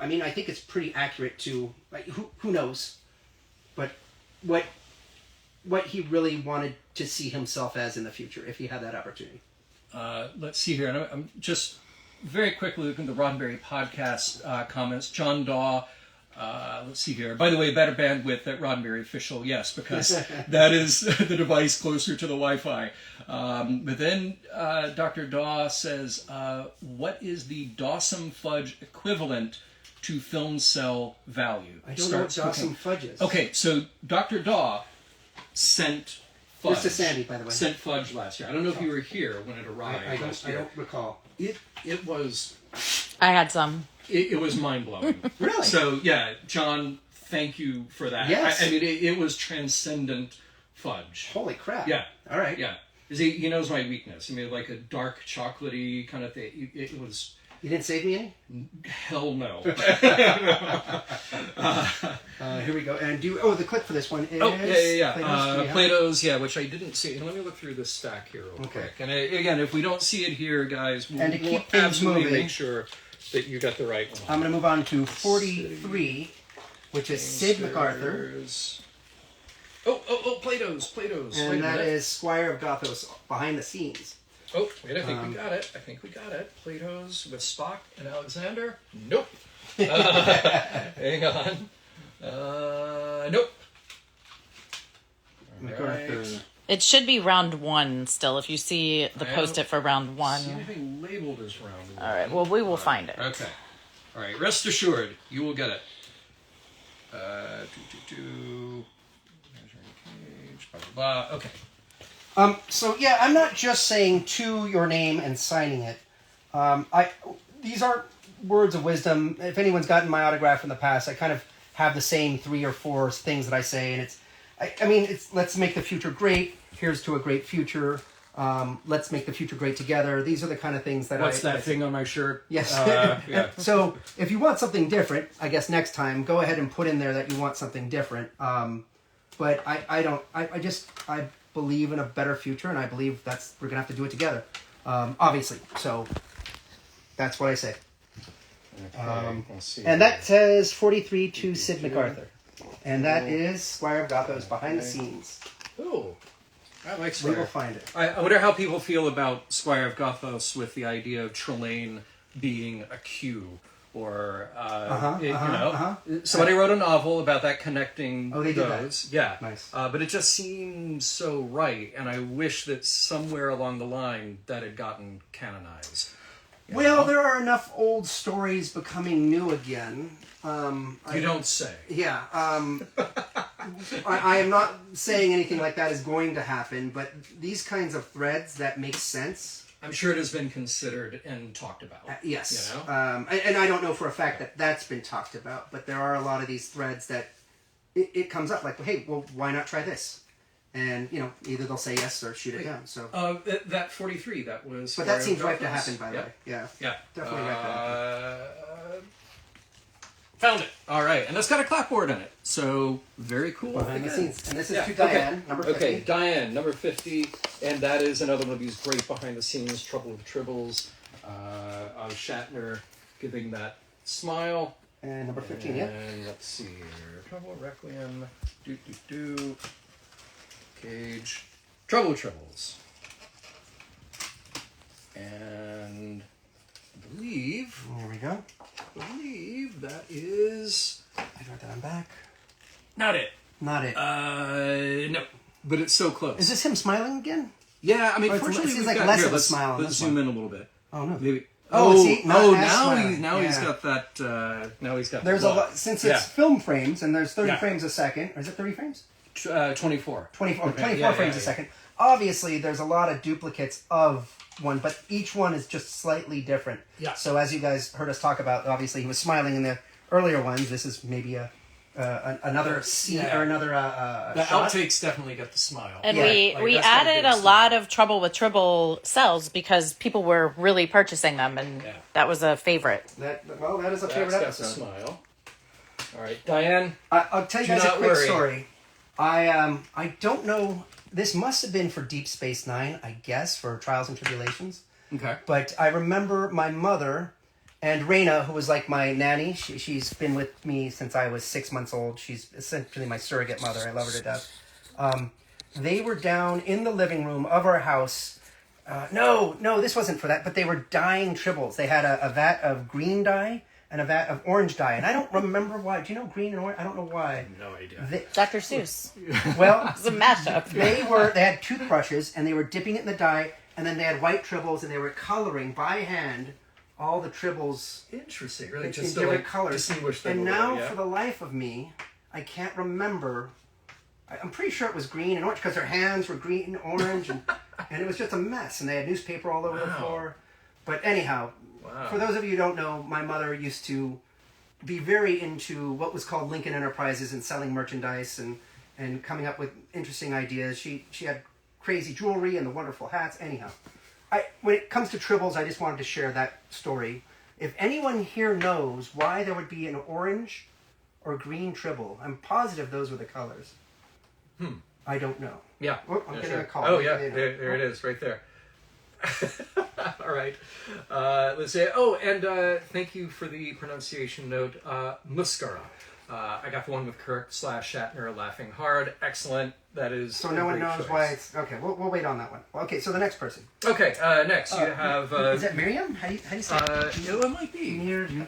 mean, I think it's pretty accurate to, like, who knows, but what he really wanted to see himself as in the future, if he had that opportunity. Let's see here. And I'm just very quickly looking at the Roddenberry podcast comments. John Daw, let's see here. By the way, better bandwidth at Roddenberry Official, yes, because that is the device closer to the Wi-Fi. But then Dr. Daw says, what is the Dawson Fudge equivalent to film cell value? I don't know what Dawson Fudge is. Okay, so Dr. Daw sent fudge. This is Sandy, by the way. Sent fudge last year. I don't know if you were here when it arrived last year. I don't recall. It was... I had some. It was mind-blowing. Really? So, yeah, John, thank you for that. Yes. I mean, it was transcendent fudge. Holy crap. Yeah. All right. Yeah. He knows my weakness. I mean, like a dark, chocolatey kind of thing. It was... You didn't save me any? Hell no. Here we go. And the clip for this one is... Oh, yeah. Plato's, Plato's, yeah, which I didn't see. Let me look through this stack here real quick. And again, if we don't see it here, guys, we'll things absolutely moving, make sure that you got the right one. I'm going to move on to 43, which is Sid MacArthur. Oh, Plato's. And that is Squire of Gothos, behind the scenes. Oh, wait, I think we got it. Plato's with Spock and Alexander. Nope. Hang on. Nope. MacArthur. Right. It should be round 1 still, if you see the post-it for round 1. See anything labeled as round 1. All right, well, we will find it. Okay. All right, rest assured, you will get it. Cage, blah, blah, blah. Okay. So yeah, I'm not just saying to your name and signing it. These aren't words of wisdom. If anyone's gotten my autograph in the past, I kind of have the same 3 or 4 things that I say, and it's let's make the future great. Here's to a great future. Let's make the future great together. These are the kind of things that What's that thing on my shirt? Yes. Yeah. So if you want something different, I guess next time go ahead and put in there that you want something different. But I believe in a better future, and I believe we're gonna have to do it together, obviously. So that's what I say. Okay, let's see. And that says 43 to Sid MacArthur, and that is Squire of Gothos behind the scenes. Ooh, I like We Squire. will find it. I wonder how people feel about Squire of Gothos with the idea of Trelane being a Q. Or, somebody wrote a novel about that connecting they did those. that. Yeah. Nice. But it just seems so right, and I wish that somewhere along the line that had gotten canonized. Well, there are enough old stories becoming new again. You don't say. Yeah. I am not saying anything like that is going to happen, but these kinds of threads that make sense... I'm sure it has been considered and talked about. Yes. You know? And I don't know for a fact that that's been talked about, but there are a lot of these threads that it comes up like, hey, well, why not try this? And, either they'll say yes or shoot it down. So. That 43, that was... But that seems ripe to happen, by the way. Yeah. Yeah. Definitely ripe to happen. Found it. All right. And it's got a clapboard in it. So, very cool. Behind the Again. scenes. And this is to Diane, number 50. Okay, Diane, number 50. And that is another one of these great behind-the-scenes Trouble with Tribbles. Of Shatner giving that smile. And number 15, yeah. And let's see here. Trouble, Requiem, Cage. Trouble with Tribbles. And I believe There we go. that is I got that on back. not it. Not it. No, but it's so close. Is this him smiling again? Yeah, I mean, Or it's- fortunately, it seems we've like got, less here, of a let's, smile on let's this zoom one. in a little bit. Oh no. Maybe. Oh, see, not as now smiling. he's Yeah. got that. Now he's got. There's the a lot, look. since Yeah. it's film frames and there's 30 Yeah. frames a second. Or is it 30 frames? 24. 24 Okay, 24 frames a second. Obviously, there's a lot of duplicates of one, but each one is just slightly different. Yeah. So as you guys heard us talk about, obviously he was smiling in the earlier ones. This is maybe another scene Yeah. or another The shot. outtakes definitely got the smile. And Yeah, we that's got added big a lot of Trouble with Tribble cells because people were really purchasing them, and Yeah. that was a favorite. That is a That's favorite got the episode. smile. All right, Diane. I'll tell you Do guys a not quick worry. story. I don't know. This must have been for Deep Space Nine, I guess, for Trials and Tribulations. Okay. But I remember my mother and Raina, who was like my nanny. She's been with me since I was 6 months old. She's essentially my surrogate mother. I love her to death. They were down in the living room of our house. No, this wasn't for that. But they were dyeing tribbles. They had a vat of green dye and a vat of orange dye. And I don't remember why. Do you know green and orange? I don't know why. No idea. Dr. Seuss. Well, It's a mashup. they had toothbrushes and they were dipping it in the dye, and then they had white tribbles and they were coloring by hand all the tribbles Interesting. Really, in just to different like colors. distinguish them. And a now, little, yeah. for the life of me, I can't remember. I'm pretty sure it was green and orange because their hands were green and orange, and it was just a mess. And they had newspaper all over the floor. But anyhow, for those of you who don't know, my mother used to be very into what was called Lincoln Enterprises and selling merchandise and coming up with interesting ideas. She had crazy jewelry and the wonderful hats. Anyhow, when it comes to tribbles, I just wanted to share that story. If anyone here knows why there would be an orange or green tribble, I'm positive those were the colors. I don't know. Yeah. Oh, I'm getting a call. Oh, yeah. Maybe. There it is, right there. All right. Let's say. Oh, and thank you for the pronunciation note. Muscara. I got the one with Kirk / Shatner laughing hard. Excellent. That is. So no one knows why it's okay. We'll wait on that one. Okay, so the next person. Okay. Next, you have. Is that Miriam? How do you say it? No, it might be Miriam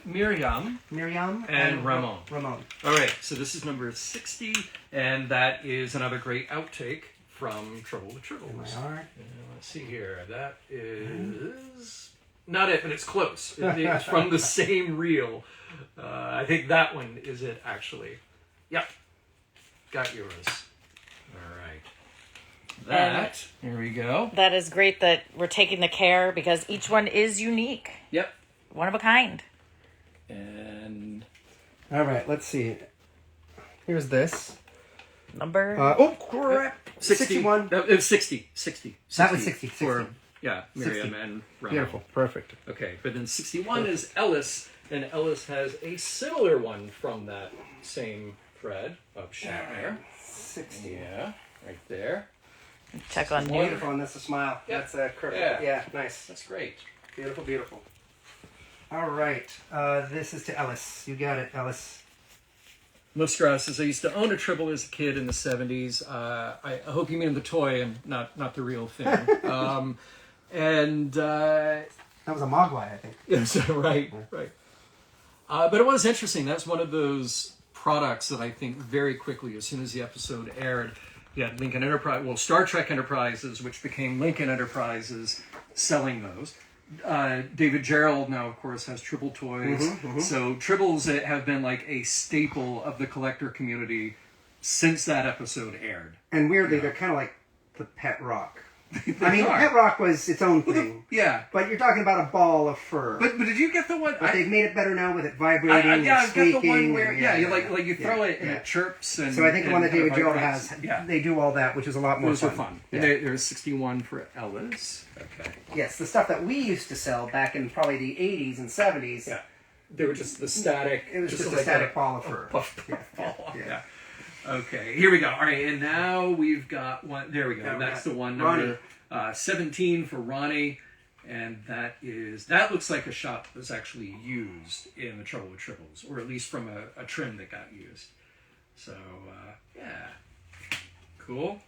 Miriam and Ramon. Ramon. All right. So this is number 60, and that is another great outtake from Trouble with Tribbles. Let's see here. That is not it, but it's close. It's from the same reel. I think that one is it, actually. Yep. Got yours. All right. Here we go. That is great that we're taking the care because each one is unique, Yep. one of a kind. And All right, let's see. Here's this. Number. Oh, crap. 61. It was 60. That was 60. For, yeah, Miriam 60. and Ramon. Beautiful. Perfect. Okay, but then 61 is Ellis, and Ellis has a similar one from that same thread of Shatner. 60. Yeah, right there. Check on new. Wonderful, and that's a smile. Yep. That's perfect. Yeah. Yeah, nice. That's great. Beautiful, beautiful. All right. This is to Ellis. You got it, Ellis. Muscara says, I used to own a Tribble as a kid in the 70s. I hope you mean the toy and not the real thing. That was a Mogwai, I think. Yes, right. But it was interesting. That's one of those products that I think very quickly, as soon as the episode aired, you had Lincoln Enterprise, well, Star Trek Enterprises, which became Lincoln Enterprises, selling those. David Gerald now, of course, has Tribble toys. So Tribbles have been like a staple of the collector community since that episode aired. And weirdly, they're kind of like the Pet Rock. I mean, are. Pet Rock was its own thing. Yeah. But you're talking about a ball of fur. But did you get the one? But they've made it better now with it vibrating and I've got squeaking. the one where, and, you throw it and it chirps. And, So I think the one that David Gerald vibrates. has, Yeah. they do all that, which is a lot more Those fun. are fun. Yeah. There's 61 for Ellis. Okay. Yes, the stuff that we used to sell back in probably the 80s and 70s. Yeah. They were just the static. It was just a like static ball of fur. Puff Yeah. ball. Yeah. Yeah. Okay, here we go. All right, and now we've got one. There we go. Yeah, That's we the one got number 17 for Ronnie, and that looks like a shot that was actually used in the Trouble with Tribbles, or at least from a trim that got used. So yeah, cool.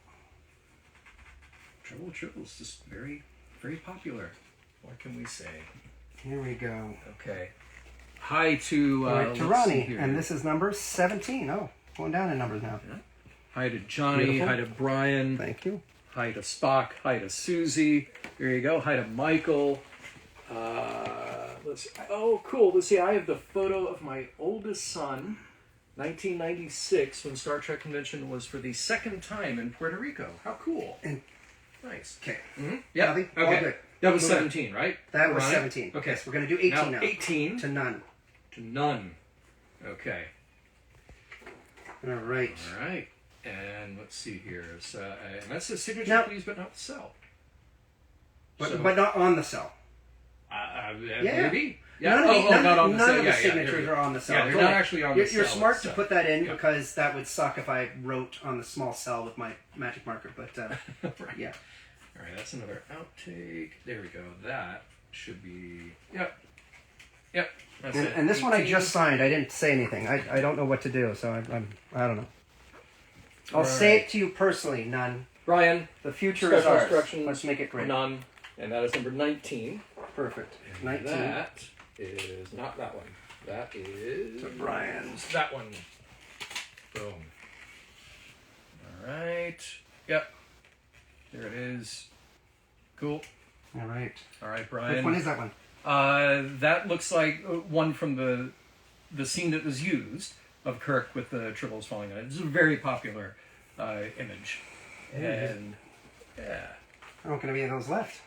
Trouble with Tribbles just very, very popular. What can we say? Here we go. Okay. Hi to All right, let's to see Ronnie, here. and this is number 17. Oh, going down in numbers now. Hi to Johnny. Beautiful. Hi to Brian. Thank you. Hi to Spock. Hi to Susie. There you go. Hi to Michael. Let's see. Oh, cool. Let's see. I have the photo of my oldest son, 1996, when Star Trek Convention was for the second time in Puerto Rico. How cool. And Nice. okay, Mm-hmm. Yeah. Nothing? All Okay. good. That was Moving on. 17, right? that was Ronnie? 17. Okay. Yes, we're going to do 18 now. 18 To none. to none. Okay. All right. All right. And let's see here. So, and that's the signature, Now- please, but not the cell. But, So- but not on the cell. Maybe. Yeah. None, not on the none cell. of the Yeah, signatures are on the cell. Yeah, they're Go not ahead. actually on You're, the you're cell smart to itself. put that in Yeah. because that would suck if I wrote on the small cell with my magic marker. But Right. yeah. All right, that's another outtake. There we go. That should be. Yep. Yep. That's it. And this one I 18. just signed. I didn't say anything. I don't know what to do, so I don't know. I'll All say right. it to you personally, none. Brian. The future is Special ours. instructions. Let's make it great. None. And that is number 19. Perfect. And 19. That is not that one. That is To Brian's. that one. Boom. All right. Yep. There it is. Cool. All right. All right, Brian. Which one is that one? That looks like one from the scene that was used of Kirk with the tribbles falling on it. It's a very popular image. And yeah. I don't gonna be any of those left.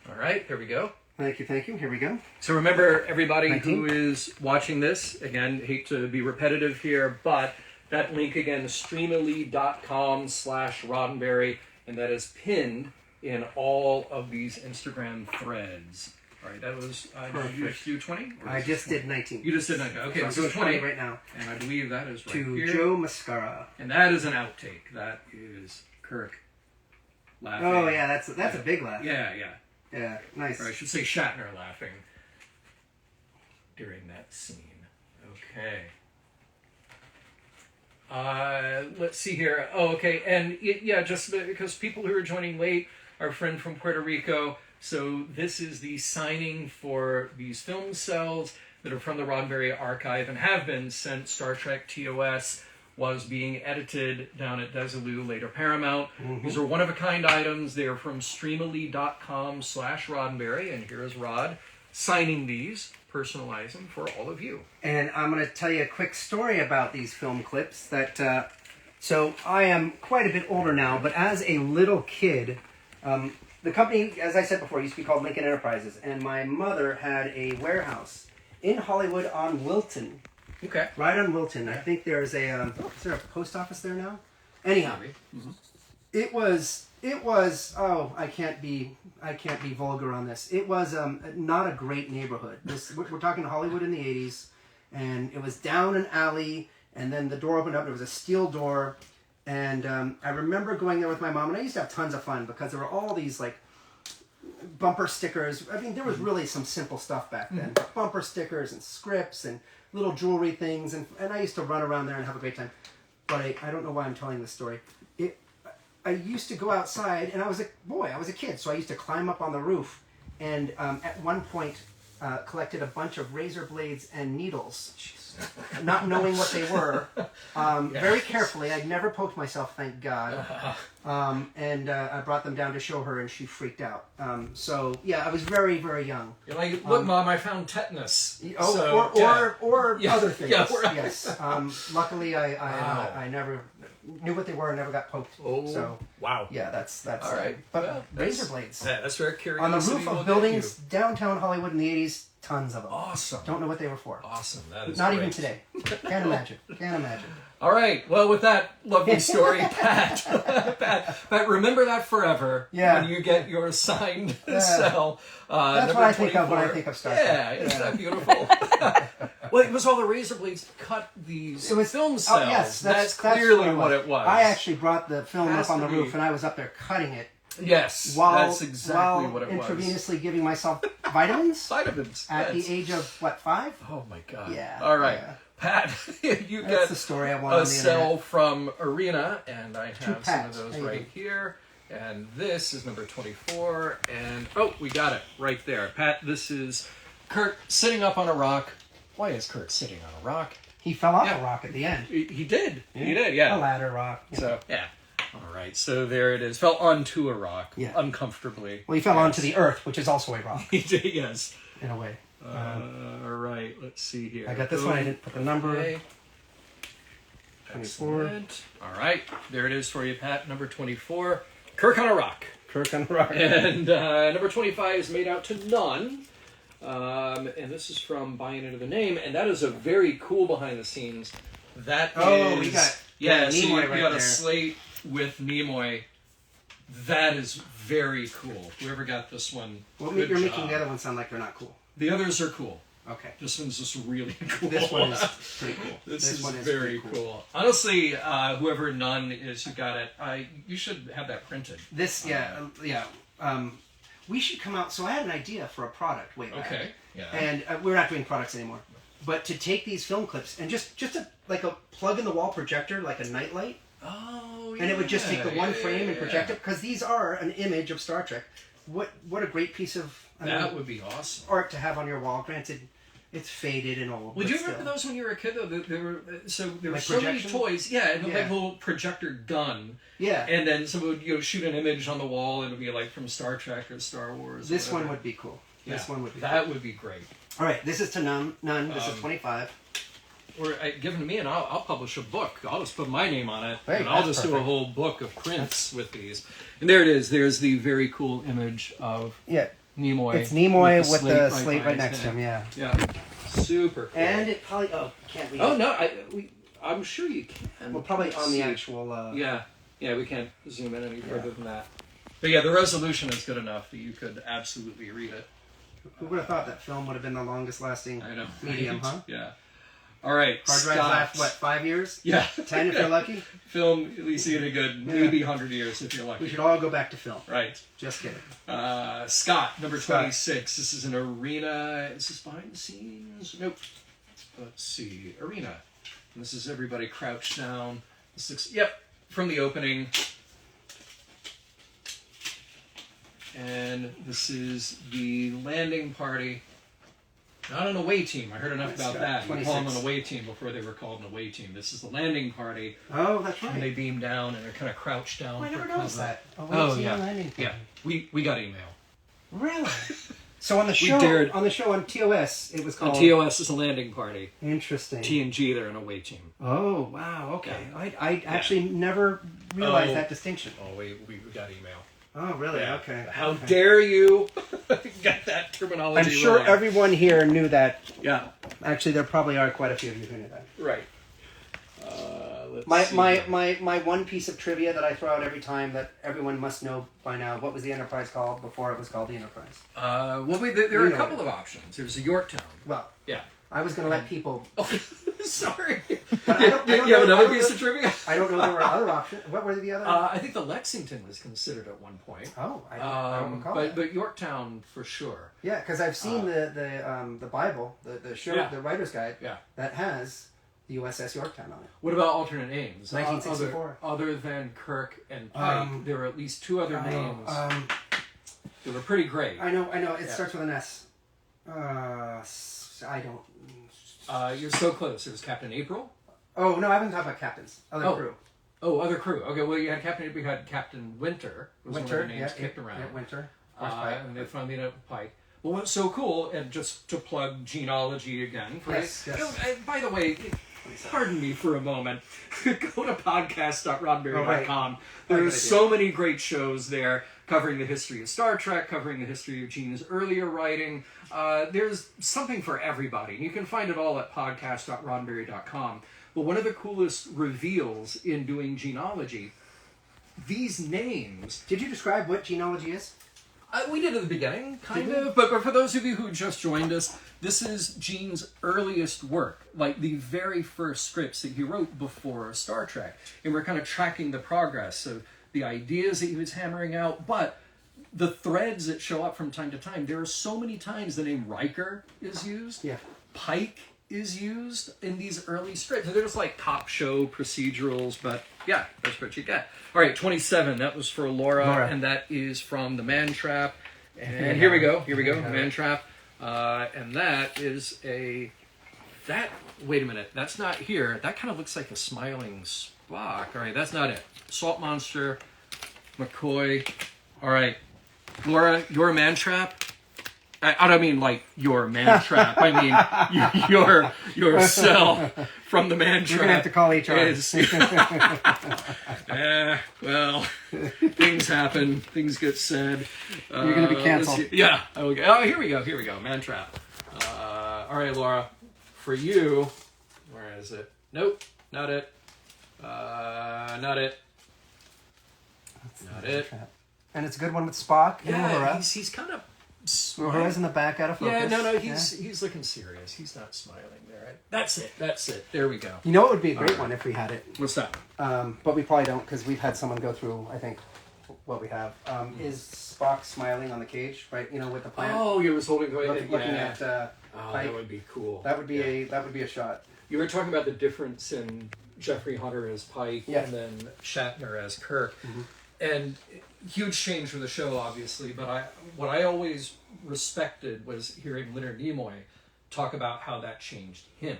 All right, there we go. Thank you, thank you. Here we go. So remember, everybody 19. who is watching this, again, hate to be repetitive here, but that link again, streamily.com/RoddenBerry, and that is pinned in all of these Instagram threads. All right, that was, did you just do 20? I just did 19. You just did 19. Okay, So I'm this doing is 20 right now. And I believe that is right To here. Joe Mascara. And that is an outtake. That is Kirk laughing. Oh yeah, that's a big laugh. Yeah, yeah. Yeah, nice. Or I should say Shatner laughing during that scene. Okay. Let's see here. Oh, okay. And yeah, just because people who are joining late, our friend from Puerto Rico. So this is the signing for these film cells that are from the Roddenberry archive and have been since Star Trek TOS was being edited down at Desilu, later Paramount. These are one-of-a-kind items. They are from streamily.com/Roddenberry, and here is Rod signing these, personalizing for all of you. And I'm going to tell you a quick story about these film clips. That so I am quite a bit older now, but as a little kid, the company, as I said before, used to be called Lincoln Enterprises, and my mother had a warehouse in Hollywood on Wilton. Okay. Right on Wilton. I think there's a is there a post office there now? Anyhow, it was oh, I can't be vulgar on this. It was not a great neighborhood. We're talking Hollywood in the 80s, and it was down an alley, and then the door opened up. There was a steel door, and I remember going there with my mom, and I used to have tons of fun because there were all these like bumper stickers. I mean, there was really some simple stuff back then. Bumper stickers and scripts and little jewelry things, and I used to run around there and have a great time. But I don't know why I'm telling this story. I used to go outside, and I was a kid, so I used to climb up on the roof, and at one point collected a bunch of razor blades and needles, not knowing what they were, very carefully. I'd never poked myself, thank God. And I brought them down to show her, and she freaked out. So yeah, I was very, very young. You're like, look, Mom, I found tetanus. Oh, So, or yeah. other things. Yeah, right. Yes. Luckily, I never knew what they were. I never got poked. Oh, So wow. yeah, that's All right. But Well, razor blades That's where curiosity on the roof will of get buildings downtown Hollywood in the 80s. Tons of them. Awesome. Don't know what they were for. Awesome. That is Not great. even today. Can't imagine. Can't imagine. All right. Well, with that lovely story, Pat, Pat, remember that forever. Yeah. When you get your signed Yeah. cell. That's number what I think of when I 24. think of Star Trek. Yeah, isn't that beautiful? Well, it was all the razor blades cut these film cells. Oh, yes, that's clearly what it was. I actually brought the film Has up on to the be. roof, and I was up there cutting it Yes, while that's exactly what it was. intravenously giving myself vitamins Vitamins. at Yes. the age of 5? Oh my God. Yeah, All right. yeah. Pat, you That's get the story I want on a the cell internet. from Arena, and I have some Pat. of those There you right here. And this is number 24. And, oh, we got it right there. Pat, this is Kirk sitting up on a rock. Why is Kirk sitting on a rock? He fell off a rock at the end. He did. Yeah. He did, yeah. A ladder rock. Yeah. So, yeah. All right, so there it is. Fell onto a rock, uncomfortably. Well, he fell onto the earth, which is also a rock. He did, yes. In a way. All right, let's see here. I got this one. I didn't put the number. Okay. 24. Excellent. All right, there it is for you, Pat. Number 24, Kirk on a rock. Kirk on a rock. And number 25 is Made Out to None. And this is from Buying Into the Name, and that is a very cool behind the scenes. That is... we got so Nimoy you got a slate with Nimoy. That is very cool. Whoever got this one, Well, good you're job. making the other one sound like they're not cool. The others are cool. Okay. This one's just really cool. This one is pretty cool. This is one is very pretty cool. Honestly, whoever None is who got it, you should have that printed. This, we should come out. So I had an idea for a product way back. Okay. Yeah. And we're not doing products anymore. But to take these film clips and just like a plug in the wall projector, like a nightlight. Oh, yeah. And it would just take the one frame and project it, because these are an image of Star Trek. What a great piece of That would be awesome. art to have on your wall. Granted, it's faded and old. Would but you still. remember those when you were a kid? Though there were Like so many projection? toys. Yeah, and Yeah. like a little projector gun. Yeah. And then someone would shoot an image on the wall, and it would be like from Star Trek or Star Wars. This or one whatever. would be cool. Yeah, This one would be that cool. would be great. All right, this is to None. This is 25. Or give them to me, and I'll publish a book. I'll just put my name on it, Hey, and I'll that's just do a perfect. whole book of prints with these. And there it is. There's the very cool image of Yeah. Nimoy. It's Nimoy with the right slate by right his next to head. him, yeah. Yeah, super cool. And it probably... Oh, can't read oh it. no, I'm sure you can. Well, probably Let's on the see. actual... Yeah, we can't zoom in any further than that. But yeah, the resolution is good enough that you could absolutely read it. Who would have thought that film would have been the longest lasting I know. medium, huh? Yeah. All right. Hard drives last, what, 5 years? Yeah. 10 if you're lucky? Film, at least you get a good, maybe 100 years if you're lucky. We should all go back to film. Right. Just kidding. Scott, number Scott. 26. This is an arena. Is this behind the scenes? Nope. Let's see. Arena. And this is everybody crouched down. This looks, yep, from the opening. And this is the landing party. Not an away team. I heard enough about that. We call them an away team before they were called an away team. This is the landing party. Oh, that's right. And they beam down and they're kind of crouched down. Oh, I for never cover. noticed that. Oh, yeah. Landing Yeah. We got email. Really? So on the show, dared- on TOS, it was On called... TOS is a landing party. Interesting. TNG, they're an away team. Oh, wow, okay. Yeah. I actually never realized that distinction. Oh, we got email. Oh, really? Yeah. Okay. How Okay. dare you get that terminology I'm sure wrong. everyone here knew that. Yeah. Actually, there probably are quite a few of you who knew that. Right. Let's see. My one piece of trivia that I throw out every time that everyone must know by now, what was the Enterprise called before it was called the Enterprise? There are You a know couple it. of options. There's a Yorktown. Well, Yeah. I was going to let people... Oh, sorry. But I don't You have know- another I don't piece know- of trivia? I don't know there were other options. What were the other? I think the Lexington was considered at one point. Oh, I don't recall that. But Yorktown for sure. Yeah, because I've seen the Bible, the show, Yeah. the writer's guide, Yeah. that has the USS Yorktown on it. What about alternate names? 1964. Other than Kirk and Pike, there were at least two other names that were pretty great. I know. It Yeah. starts with an S. I don't... You're so close. It was Captain April. Oh, no, I haven't talked about captains. Other crew. Oh, other crew. Okay, well, you had Captain April, you had Captain Winter. Was one of Winter, the names kicked around. Yeah, Winter. Of course, Pike. And they finally ended up with Pike. Well, what's so cool, and just to plug genealogy again, for Yes, yes. You know, by the way, pardon me for a moment. Go to podcast.roddenberry.com. There's so many great shows there covering the history of Star Trek, covering the history of Gene's earlier writing. There's something for everybody. You can find it all at podcast.roddenberry.com. But one of the coolest reveals in doing genealogy, these names... Did you describe what genealogy is? we did at the beginning, kind of. But for those of you who just joined us, this is Gene's earliest work, like the very first scripts that he wrote before Star Trek. And we're kind of tracking the progress of the ideas that he was hammering out, but the threads that show up from time to time. There are so many times the name Riker is used. Yeah. Pike is used in these early strips. There's like cop show procedurals, but yeah, that's what you get. All right, 27. That was for Laura. And that is from The Man Trap. And here we go, Man Trap. And that is wait a minute, that's not here. That kind of looks like a smiling Spock. All right, that's not it. Salt Monster, McCoy. All right, Laura, your Man Trap. I don't mean like your Man Trap. I mean your cell from the Man Trap. You're gonna have to call HR. Well, things happen. Things get said. You're gonna be canceled. Yeah. Okay. Oh, here we go. Man Trap. All right, Laura. For you, where is it? Nope, not it. Not it. Not it. And it's a good one with Spock. Yeah, he's kind of. Uhura's in the back out of focus. Yeah, no, he's looking serious. He's not smiling there. Right? That's it. There we go. You know, it would be a great one if we had it. What's that? But we probably don't because we've had someone go through. I think what we have is Spock smiling on the cage, right? You know, with the plant. Oh, he was holding looking at. that would be cool. That would be a shot. You were talking about the difference in Jeffrey Hunter as Pike and then Shatner as Kirk, and huge change for the show, obviously. But what I always respected was hearing Leonard Nimoy talk about how that changed him,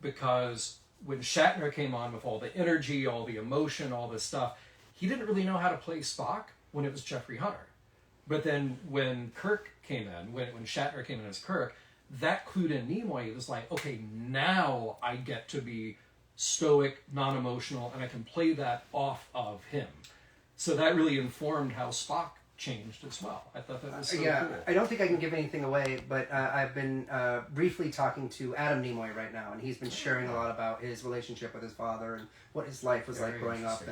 because when Shatner came on with all the energy, all the emotion, all this stuff, he didn't really know how to play Spock when it was Jeffrey Hunter. But then when Kirk came in, when Shatner came in as Kirk, that clued in Nimoy. It was like, okay, now I get to be stoic, non-emotional, and I can play that off of him. So that really informed how Spock changed as well. I thought that was so cool. I don't think I can give anything away, but I've been briefly talking to Adam Nimoy right now, and he's been sharing a lot about his relationship with his father and what his life was like growing up.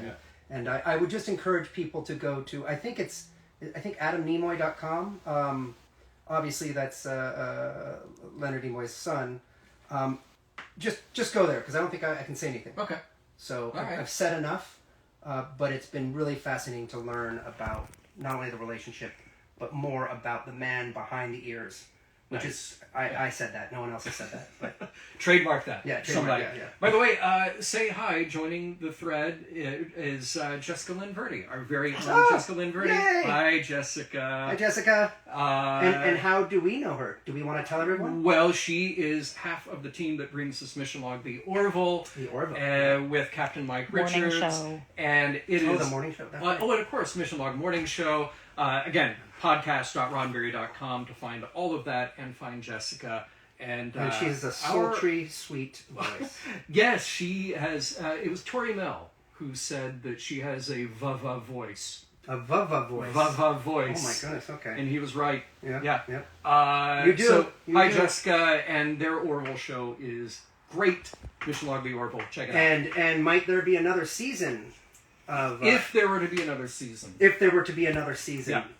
And I would just encourage people to go to, I think AdamNimoy.com. Obviously, that's Leonard Nimoy's son. Just go there, because I don't think I can say anything. Okay. So I've said enough, but it's been really fascinating to learn about not only the relationship, but more about the man behind the ears. Which is, I said that. No one else has said that. But trademark that. Yeah, somebody. Yeah. By the way, say hi. Joining the thread is Jessica Lynn Verdi, our very own Jessica Lynn Verdi. Yay! Hi, Jessica. Hi, Jessica. And how do we know her? Do we want to tell everyone? Well, she is half of the team that brings this mission log, the Orville. With Captain Mike Richards. Morning show. And it is the morning show. and of course, Mission Log Morning Show. Again, podcast.roddenberry.com to find all of that and find Jessica. And she has a sultry, sweet voice. Yes, she has. It was Tori Mel who said that she has a va-va voice. A va-va voice. Va-va voice. Oh my goodness, okay. And he was right. Yeah. You do. So, hi, Jessica, and their Orville show is great. Mission Log the Orville. Check it out. And might there be another season? If there were to be another season.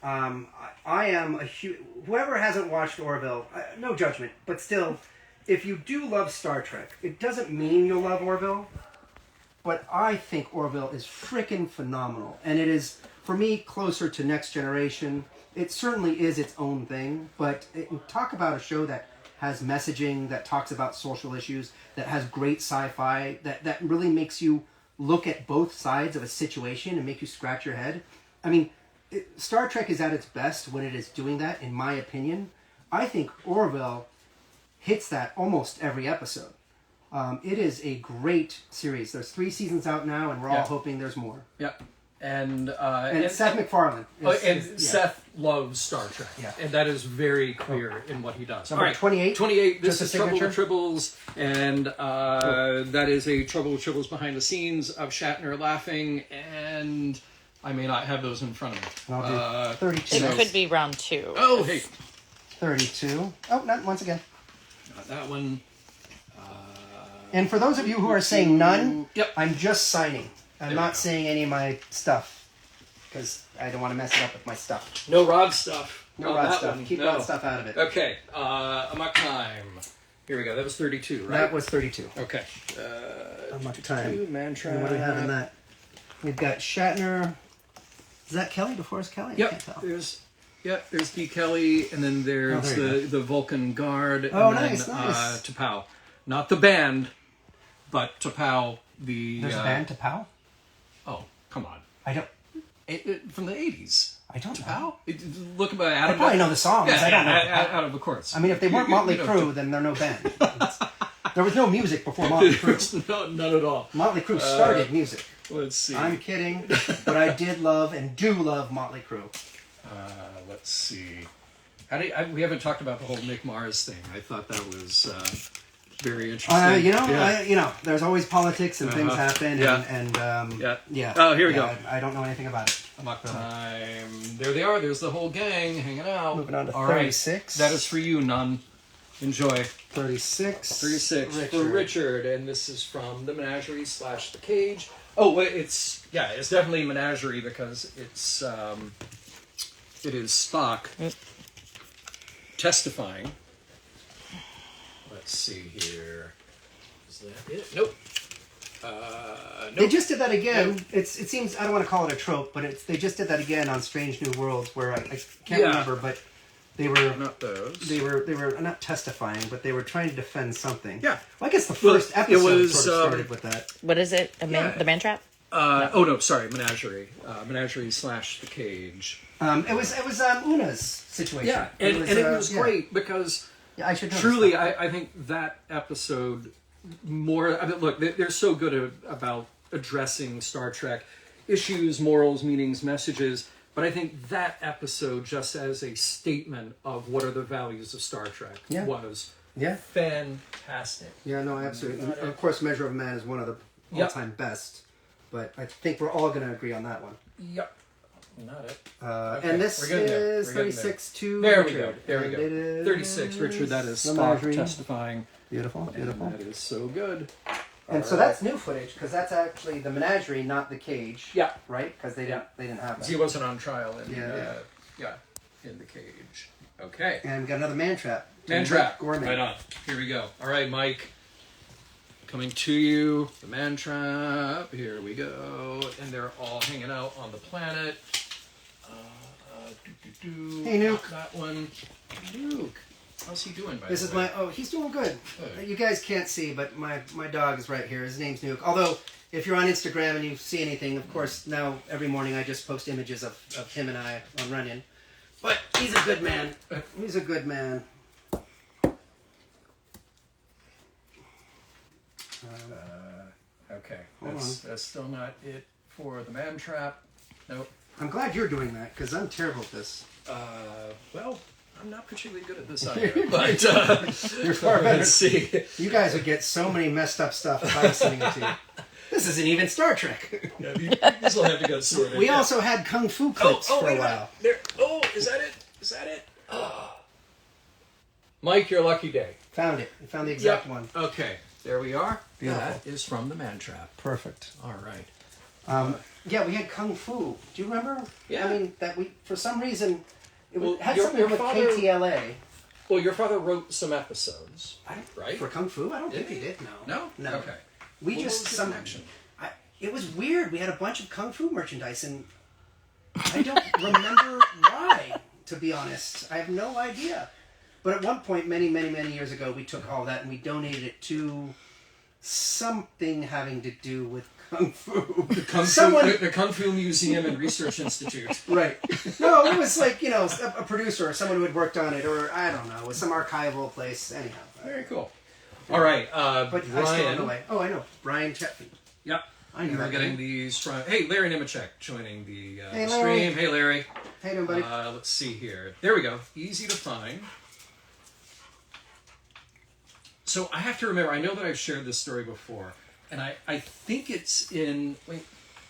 Yeah. I am a huge... Whoever hasn't watched Orville, no judgment, but still, if you do love Star Trek, it doesn't mean you'll love Orville, but I think Orville is freaking phenomenal. And it is, for me, closer to Next Generation. It certainly is its own thing, but talk about a show that has messaging, that talks about social issues, that has great sci-fi, that really makes you look at both sides of a situation and make you scratch your head. I mean, Star Trek is at its best when it is doing that, in my opinion. I think Orville hits that almost every episode. It is a great series. There's 3 seasons out now, and we're all hoping there's more. Yep. And Seth MacFarlane. Seth loves Star Trek. Yeah. And that is very clear in what he does. Number 28. 28. This is Just a Trouble with signature? Tribbles. And that is a Trouble with Tribbles behind the scenes of Shatner laughing. And I may not have those in front of me. I'll do 32. It could be round 2. Oh, hey. 32. Oh, not once again. Not that one. And for those of you who are saying none, Yep. I'm just signing. I'm There not we go. saying any of my stuff, because I don't want to mess it up with my stuff. No Rod stuff. No On Rod that stuff. one, Keep no. Rod stuff out of it. Okay. Amok Time. Here we go. That was 32, right? That was 32. Okay. Amok Time. Man Trap. And what do we have in that? We've got Shatner. Is that Kelly? DeForest Kelly? I Yep. can't tell. There's Yeah, there's D. Kelly, and then there's there you the Vulcan Guard. Oh, and nice, then, nice. T'Pau. Not the band, but T'Pau, the... There's a band to Pow? Oh, come on. I don't... From the 80s. I don't know. T'Pau? Look about Adam. I probably know the songs. Yeah, I don't know. out of course. I mean, if they weren't Motley Crue, then they're no band. There was no music before Motley Crue. No, none at all. Motley Crue started music. Let's see. I'm kidding, but I did love and do love Motley Crue. Let's see. We haven't talked about the whole Mick Mars thing. I thought that was very interesting. There's always politics and things happen. Yeah. Oh, here we go. I don't know anything about it. Mock time. There they are. There's the whole gang hanging out. Moving on to All right. 36. That is for you, Nun. Enjoy. 36. 36 for Richard, and this is from the Menagerie / the Cage. Oh, well, it's definitely Menagerie because it is Spock testifying. Let's see here. Is that it? Nope. Nope. They just did that again. Nope. It seems, I don't want to call it a trope, but they just did that again on Strange New Worlds, where I can't remember, but they were not those. They were not testifying, but they were trying to defend something. Yeah. Well, I guess the first episode sort of started with that. What is it? The man trap? Oh no, sorry, Menagerie. Menagerie / the Cage. It was Una's situation. Yeah, and it was great because I should know truly, I think that episode more. I mean, look, they're so good about addressing Star Trek issues, morals, meanings, messages. But I think that episode, just as a statement of what are the values of Star Trek, was fantastic. Yeah, no, absolutely. And of course, Measure of Man is one of the all-time best. But I think we're all going to agree on that one. Yep. Not it. Okay. And this is 36 to There Richard. we go. 36, Richard. That is Spock testifying. Beautiful. And that is so good. And so that's new footage because that's actually the Menagerie, not the Cage. Yeah. Right? Because they didn't have that. He wasn't on trial in in the Cage. Okay. And we got another man trap. Man trap. Gourmet. Right on. Here we go. All right, Mike. Coming to you, the man trap. Here we go. And they're all hanging out on the planet. Hey, Nuke. That one. Nuke. How's he doing, by This the is way? he's doing good. Good. You guys can't see, but my dog is right here. His name's Nuke. Although, if you're on Instagram and you see anything, of course, now every morning I just post images of him and I on Runyon. But he's a good man. He's a good man. Okay. That's still not it for the man trap. Nope. I'm glad you're doing that, because I'm terrible at this. Well, I'm not particularly good at this either. But You're far better. let's see. You guys would get so many messed up stuff if I was sending it to you. This isn't even Star Trek. Yeah, you still have to go sorted. We also had Kung Fu clips for a while. There. Oh, is that it? Is that it? Oh. Mike, your lucky day. Found it. We found the exact one. Okay, there we are. Beautiful. That is from the man trap. Perfect. All right. Yeah, we had Kung Fu. Do you remember? Yeah. I mean, that we, for some reason, it Well, had your something with father- KTLA. Well, your father wrote some episodes, right? For Kung Fu? I don't think Did he he? did, no. No? Okay. We Well, just, what was the some connection? It was weird. We had a bunch of Kung Fu merchandise, and I don't remember why, to be honest. I have no idea. But at one point, many, many, many years ago, we took all that and we donated it to something having to do with Kung Fu. The Kung Fu Museum and Research Institute. Right. No, it was like, a producer or someone who had worked on it, or I don't know, it was some archival place. Anyhow. Very cool. All right, But I still don't know Brian. why. Oh, I know. Brian Chetfield. Yep. I knew We're that getting name. these from... Hey, Larry Nemechek joining the Hey, stream. Larry. Hey, Larry. How you doing, buddy? Let's see here. There we go. Easy to find. So I have to remember, I know that I've shared this story before, and I think it's in... Wait,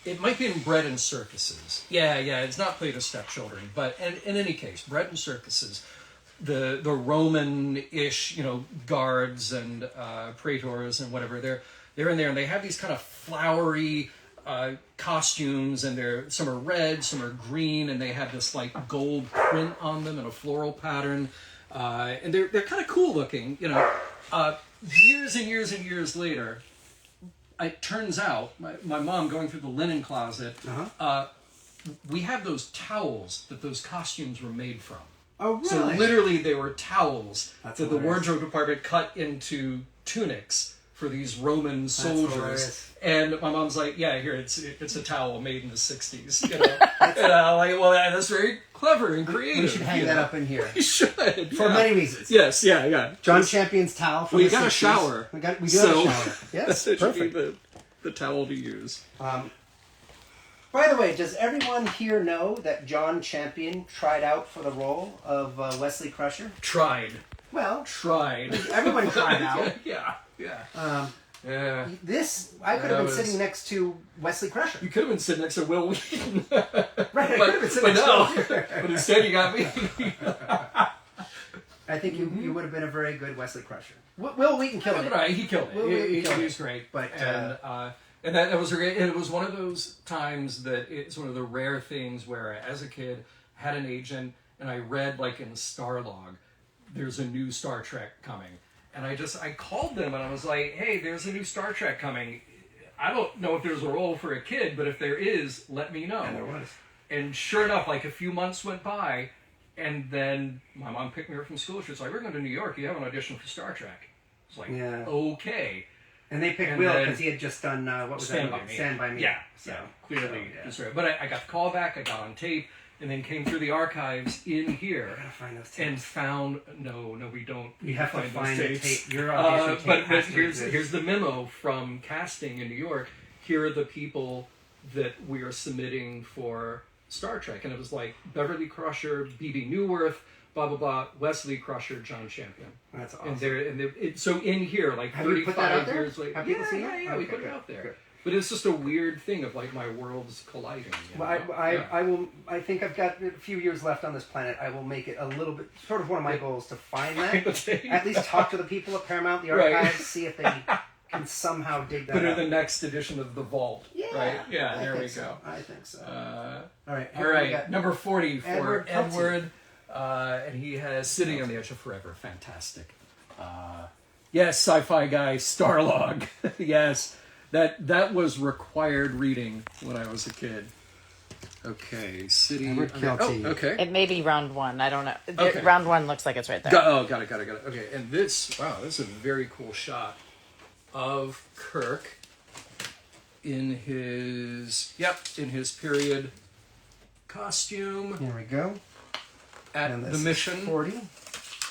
it might be in Bread and Circuses. Yeah, it's not Plato's Stepchildren, but in any case, Bread and Circuses, the Roman-ish, guards and praetors and whatever, they're in there, and they have these kind of flowery costumes, and some are red, some are green, and they have this like gold print on them and a floral pattern, and they're kind of cool looking, years and years and years later, it turns out my mom going through the linen closet we have those towels that those costumes were made from. Oh, really? So literally they were towels That's that the hilarious. wardrobe department cut into tunics for these Roman soldiers. hilarious. And my mom's like, yeah, here, it's a towel made in the 60s. You know? And I'm like, well, that's very clever and creative. We should hang that up in here. We should. For many reasons. Yes, yeah. John Champion's towel from We the got a 60s. shower. We do have a So- shower. Yes, That should be perfect. the towel to use. By the way, does everyone here know that John Champion tried out for the role of Wesley Crusher? Tried. Well, Everyone tried out. Yeah. Yeah. This, I could That have been was- sitting next to Wesley Crusher. You could have been sitting next to Will Wheaton. Right, I could have been sitting but next to no. him. But instead you got me. I think you would have been a very good Wesley Crusher. Will Wheaton killed it. Right, he killed it. Will Wheaton killed He it. was great. But, and that was great. And it was one of those times that it's one of the rare things where, as a kid, had an agent, and I read like in Starlog, there's a new Star Trek coming, and I called them and I was like, hey, there's a new Star Trek coming. I don't know if there's a role for a kid, but if there is, let me know. And there was. And sure enough, like a few months went by, and then my mom picked me up from school. She was like, we're going to New York. You have an audition for Star Trek. It's like, Yeah. okay. And they picked And Will then- because he had just done, what was Stand that By movie? Me. Stand By Me. Yeah, So, yeah, clearly. yeah. That's right. But I got the call back, I got on tape, and then came through the archives in here I gotta find those tapes. and found, no, we don't You need have to those find the tapes. tape. Your audition tape But has to here's exist. the memo from casting in New York. Here are the people that we are submitting for Star Trek. And it was like Beverly Crusher, B.B. Newworth, blah, blah, blah, Wesley Crusher, John Champion. That's awesome. So in here, like Have you put that 35 out there? years later. Have people seen it? Yeah, we Okay, put it good, out there. good. But it's just a weird thing of like my worlds colliding. You Well, know? I will. I think I've got a few years left on this planet. I will make it a little bit. Sort of one of my goals to find that. At least talk to the people at Paramount, the Right. archives, see if they can somehow dig that Put it in up. the next edition of The Vault. Yeah, Right? Yeah, I there think we so. go. I think so. All all right. right, number 40 for Edward Peltier. Edward. And he has Sitting on the Edge of Forever. Fantastic. Yes, sci-fi guy, Starlog. Yes, that was required reading when I was a kid. Okay, City. Edward Kelty. Oh, okay. It may be round one. I don't know. Okay. Round one looks like it's right there. Got it. Okay, and this is a very cool shot of Kirk in his period costume Here we go. at And the this is mission. 40.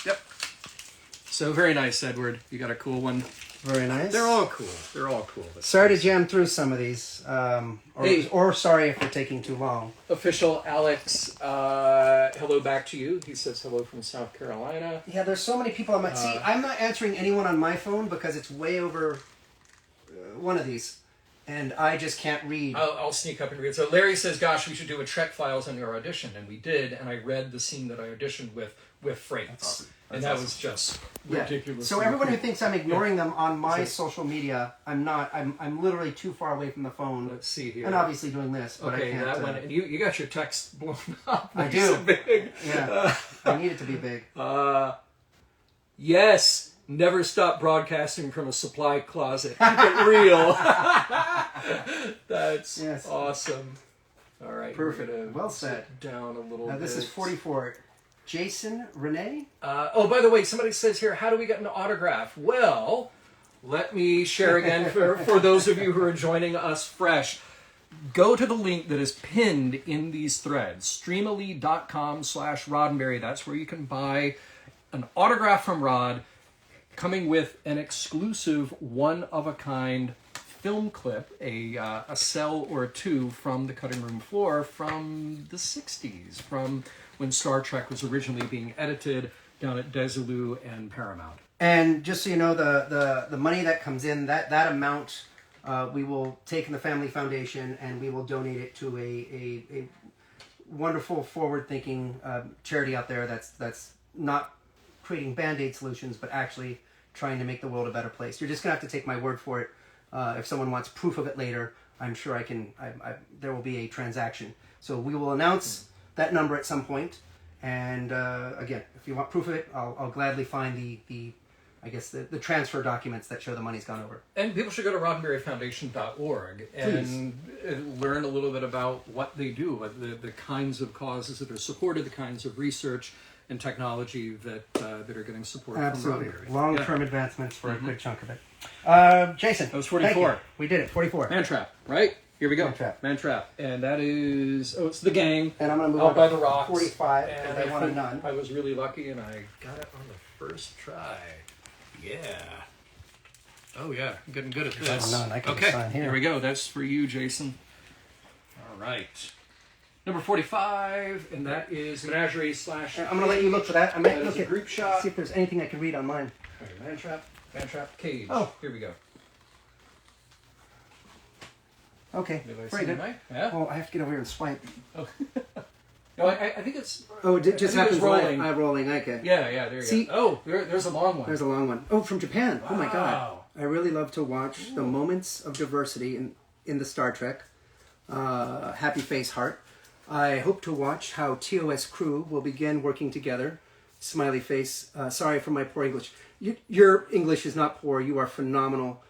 Yep. So very nice, Edward. You got a cool one. Very nice. They're all cool. Sorry to jam through some of these, Hey. or sorry if they're taking too long. Official Alex, hello back to you. He says hello from South Carolina. Yeah, there's so many people on my. See, I'm not answering anyone on my phone because it's way over one of these, and I just can't read. I'll sneak up and read. So Larry says, "Gosh, we should do a Trek Files on your audition," and we did. And I read the scene that I auditioned with Freights, awesome. and That's that awesome. was just Yeah. ridiculous. So everyone who thinks I'm ignoring them on my social media, I'm not. I'm literally too far away from the phone, Let's see here. and obviously doing this. But Okay, I can't. that one. And you got your text blown up. I Nice do. and Big. Yeah, I need it to be big. Yes. Never stop broadcasting from a supply closet. Keep it real. That's Yes. awesome. All right. Perfect. we're gonna Well sit said. Down a little bit. This is 44. Jason Renee. Oh, by the way, somebody says here, how do we get an autograph? Well, let me share again for those of you who are joining us fresh. Go to the link that is pinned in these threads, streamily.com/RoddenBerry. That's where you can buy an autograph from Rod, coming with an exclusive one-of-a-kind film clip, a cell or two from the cutting room floor from the 60s, from when Star Trek was originally being edited down at Desilu and Paramount. And just so you know, the money that comes in, that amount, we will take in the Family Foundation and we will donate it to a wonderful, forward-thinking charity out there that's not creating Band-Aid solutions, but actually trying to make the world a better place. You're just going to have to take my word for it. If someone wants proof of it later, I'm sure there will be a transaction. So we will announce that number at some point. And again, if you want proof of it, I'll gladly find the I guess the transfer documents that show the money's gone over. And people should go to RoddenBerryFoundation.org and learn a little bit about what they do, the kinds of causes that are supported, the kinds of research and technology that are getting support Absolutely. from RoddenBerry. Long-term advancements for a good chunk of it. Jason. That was 44. We did it, 44. Man Trap, right? Here we go. Man Trap. And that is, it's The Gang. And I'm going to move out on by to the rocks. 45, And because I want a none. I was really lucky and I got it on the first try. Yeah. Oh, yeah. I'm getting good at this. None. I can Okay, sign here. here we go. That's for you, Jason. All right. Number 45, and that is Menagerie / I'm going to let you look for that. I might That look is a at group shot. see if there's anything I can read on mine. Okay, Man Trap, Cage. Oh. Here we go. Okay, Did I very see good. mine? Yeah. Oh, I have to get over here and swipe. Oh. No, I think it's... Oh, it just I think happens it's rolling. rolling. Okay. Yeah, there you See- go. Oh, there's a long one. There's a long one. Oh, from Japan. Oh my God. Wow. I really love to watch the moments of diversity in the Star Trek. Happy Face Heart. I hope to watch how TOS crew will begin working together. Smiley face. Sorry for my poor English. Your English is not poor. You are phenomenal.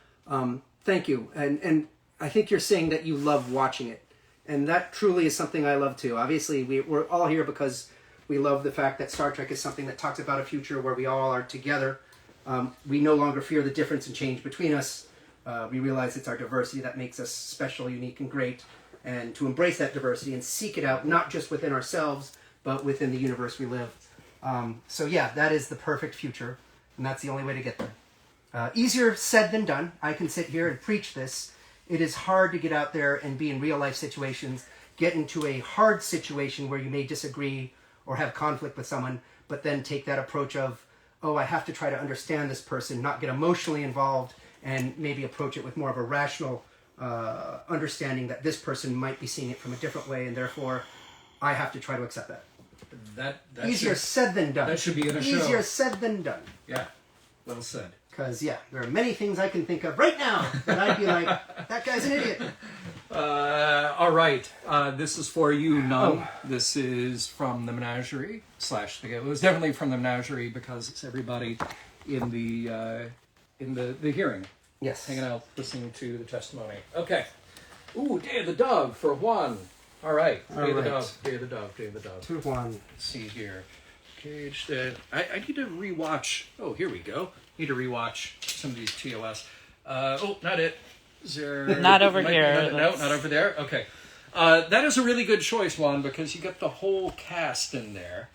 Thank you. And I think you're saying that you love watching it. And that truly is something I love too. Obviously, we're all here because we love the fact that Star Trek is something that talks about a future where we all are together. We no longer fear the difference and change between us. We realize it's our diversity that makes us special, unique, and great. And to embrace that diversity and seek it out, not just within ourselves, but within the universe we live. So yeah, that is the perfect future. And that's the only way to get there. Easier said than done. I can sit here and preach this. It is hard to get out there and be in real life situations, get into a hard situation where you may disagree or have conflict with someone, but then take that approach of, oh, I have to try to understand this person, not get emotionally involved, and maybe approach it with more of a rational understanding that this person might be seeing it from a different way, and therefore I have to try to accept that. That Easier said than done. That should be in a show. Easier said than done. Yeah, well said. Because, yeah, there are many things I can think of right now that I'd be like, that guy's an idiot. All right. This is for you, None. Oh. This is from the Menagerie / it was definitely from the Menagerie because it's everybody in the hearing, Yes. hanging out, listening to the testimony. Okay. Ooh, Day of the Dove for one. All right. Day of the Dove. Day of the Dove. Day of the Dove. 2-1. Let's see here. Cage. I need to rewatch. Oh, here we go. Need to rewatch some of these TOS. Oh, not it. Is there? Not over might be here. another- No, not over there. Okay. That is a really good choice, Juan, because you got the whole cast in there.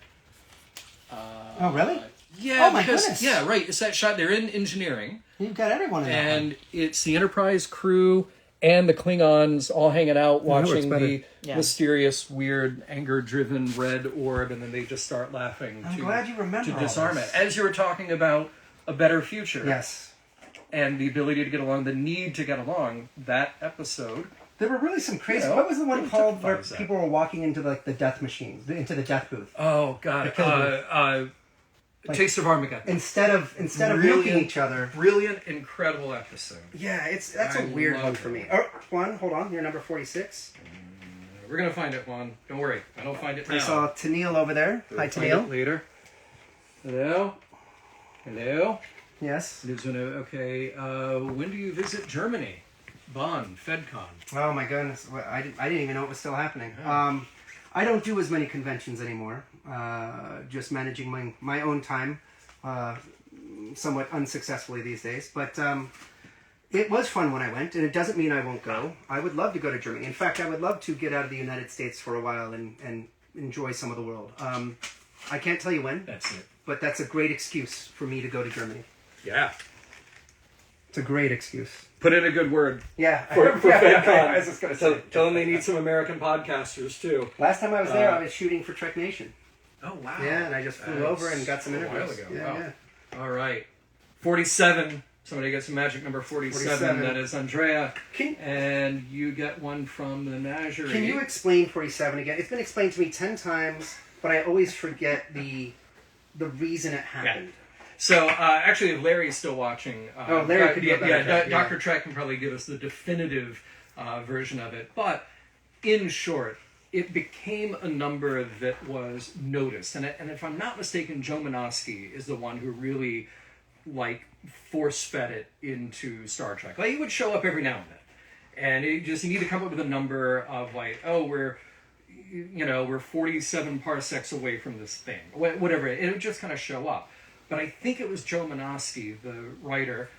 Oh, really? Yeah, Oh, my because goodness. yeah, right. It's that shot. They're in engineering, You've got everyone in that one. and it's the Enterprise crew and the Klingons all hanging out watching better. the Yeah. mysterious, weird, anger-driven red orb, and then they just start laughing. I'm glad you remember to all disarm this. it. As you were talking about a better future, Yes. and the ability to get along, the need to get along. That episode. There were really some crazy... Yeah. What was the one What called where typifies that? people were walking into the death machines, into the death booth? Oh God! Like- Taste of Armageddon. Instead of Brilliant. milking each other. Brilliant, incredible episode. Yeah, that's I a weird love one for it. me. Oh, Juan, hold on. You're number 46. We're gonna find it, Juan. Don't worry. I don't find it now. I saw Tennille over there. Hi, We'll find it Tennille. later. Hello. Hello. Yes. Lives in a, okay. When do you visit Germany? Bonn, FedCon. Oh my goodness, Well, I didn't even know it was still happening. I don't do as many conventions anymore. Just managing my own time, somewhat unsuccessfully these days. But it was fun when I went, and it doesn't mean I won't go. I would love to go to Germany. In fact, I would love to get out of the United States for a while and enjoy some of the world. I can't tell you when, That's it. but that's a great excuse for me to go to Germany. Yeah. It's a great excuse. Put in a good word Yeah. for FedCon. I was just going to say. Tell them they need some American podcasters too. Last time I was there, I was shooting for Trek Nation. Oh wow! Yeah, and I just flew over and got some a while interviews. ago. Yeah, Wow. yeah. All right, 47. Somebody gets a magic number 47. That is Andrea, and you get one from the Menagerie. Can you explain 47 again? It's been explained to me 10 times, but I always forget the reason it happened. So, actually, if Larry's still watching... Larry could do a better job, yeah. Dr. Trek can probably give us the definitive version of it. But, in short, it became a number that was noticed. And if I'm not mistaken, Joe Manosky is the one who really, force-fed it into Star Trek. Like, it would show up every now and then. And you need to come up with a number of like, oh, we're 47 parsecs away from this thing. Whatever. It would just kind of show up. But I think it was Joe Menosky, the writer,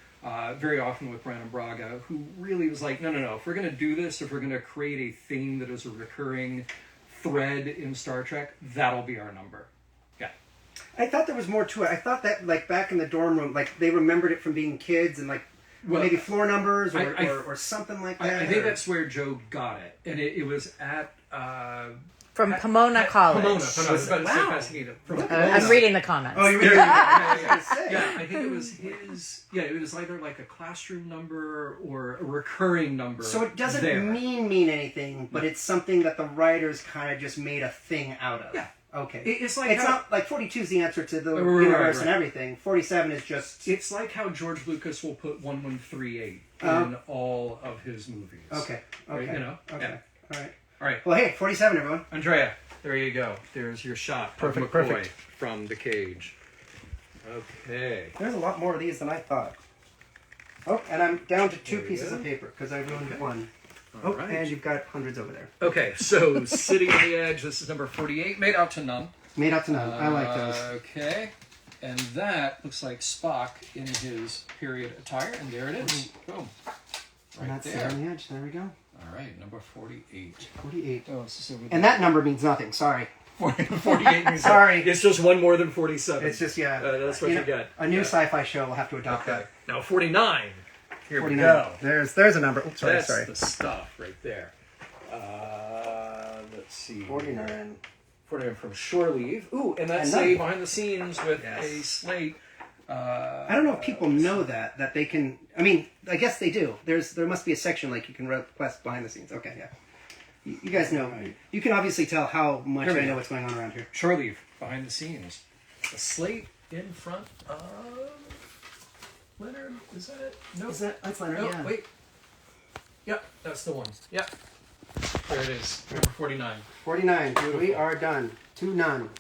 very often with Brannon Braga, who really was like, no, if we're going to do this, if we're going to create a theme that is a recurring thread in Star Trek, that'll be our number. Yeah. I thought there was more to it. I thought that, like, back in the dorm room, like, they remembered it from being kids and, like, maybe floor numbers or something like that. I think that's where Joe got it. And it was at... From Pomona College. Pomona. I'm reading the comments. Oh, you're reading Yeah, I think it was his... Yeah, it was either like a classroom number or a recurring number. So it doesn't mean anything, but it's something that the writers kind of just made a thing out of. Yeah. Okay. It's like not like 42 is the answer to the universe and everything. 47 is just... It's like how George Lucas will put 1138 in all of his movies. Okay. Right, Okay. Yeah. All right. Well, hey, 47, everyone. Andrea, there you go. There's your shot. Perfect. Of McCoy from the cage. Okay. There's a lot more of these than I thought. Oh, and I'm down to 2 pieces of paper because I ruined one. All right. And you've got hundreds over there. Okay, so City on the Edge, this is number 48, made out to none. Made out to none. I like those. Okay, and that looks like Spock in his period attire, and there it is. Boom. And that's City on the Edge. There we go. All right, number 48. 48. Oh, it's over there. And that number means nothing. Sorry. 48 means Sorry. It's just one more than 47. It's just, yeah. That's what you get. A new sci-fi show will have to adopt that. Now 49. Here 49. we go. There's a number. Oops, sorry. That's the stuff right there. Let's see. 49. 49 from Shore Leave. Ooh, and that's And a behind the scenes with Yes. a slate. I don't know if people know that they can. I mean, I guess they do. There must be a section like you can request behind the scenes. Okay, yeah. You guys know. You can obviously tell how much I know what's going on around here. Shore Leave behind the scenes. A slate in front of Leonard. Is that it? No. That's Leonard? No, Yeah. wait. Yep, that's the one. Yep. There it is. Number 49. 49. Beautiful. We are done. 2 none.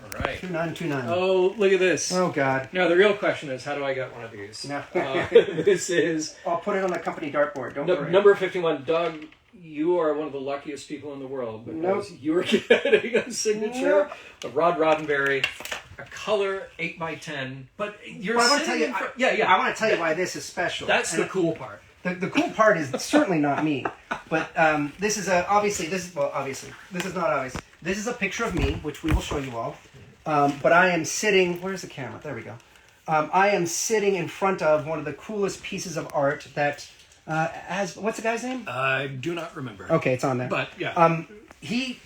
All right. 2 none. 2 none. Oh, look at this. Oh God. Now the real question is, how do I get one of these? No. This is I'll put it on the company dartboard. Don't worry. number 51. Doug, you are one of the luckiest people in the world because you are getting a signature of Roddenberry, a color 8x10. But you're Well, I want to tell you. I want to tell you why this is special. That's the cool part. The cool part is certainly not me, but this is obviously this is not obvious. This is a picture of me, which we will show you all. But I am sitting. Where's the camera? There we go. I am sitting in front of one of the coolest pieces of art that has. What's the guy's name? I do not remember. Okay, it's on there. But yeah, He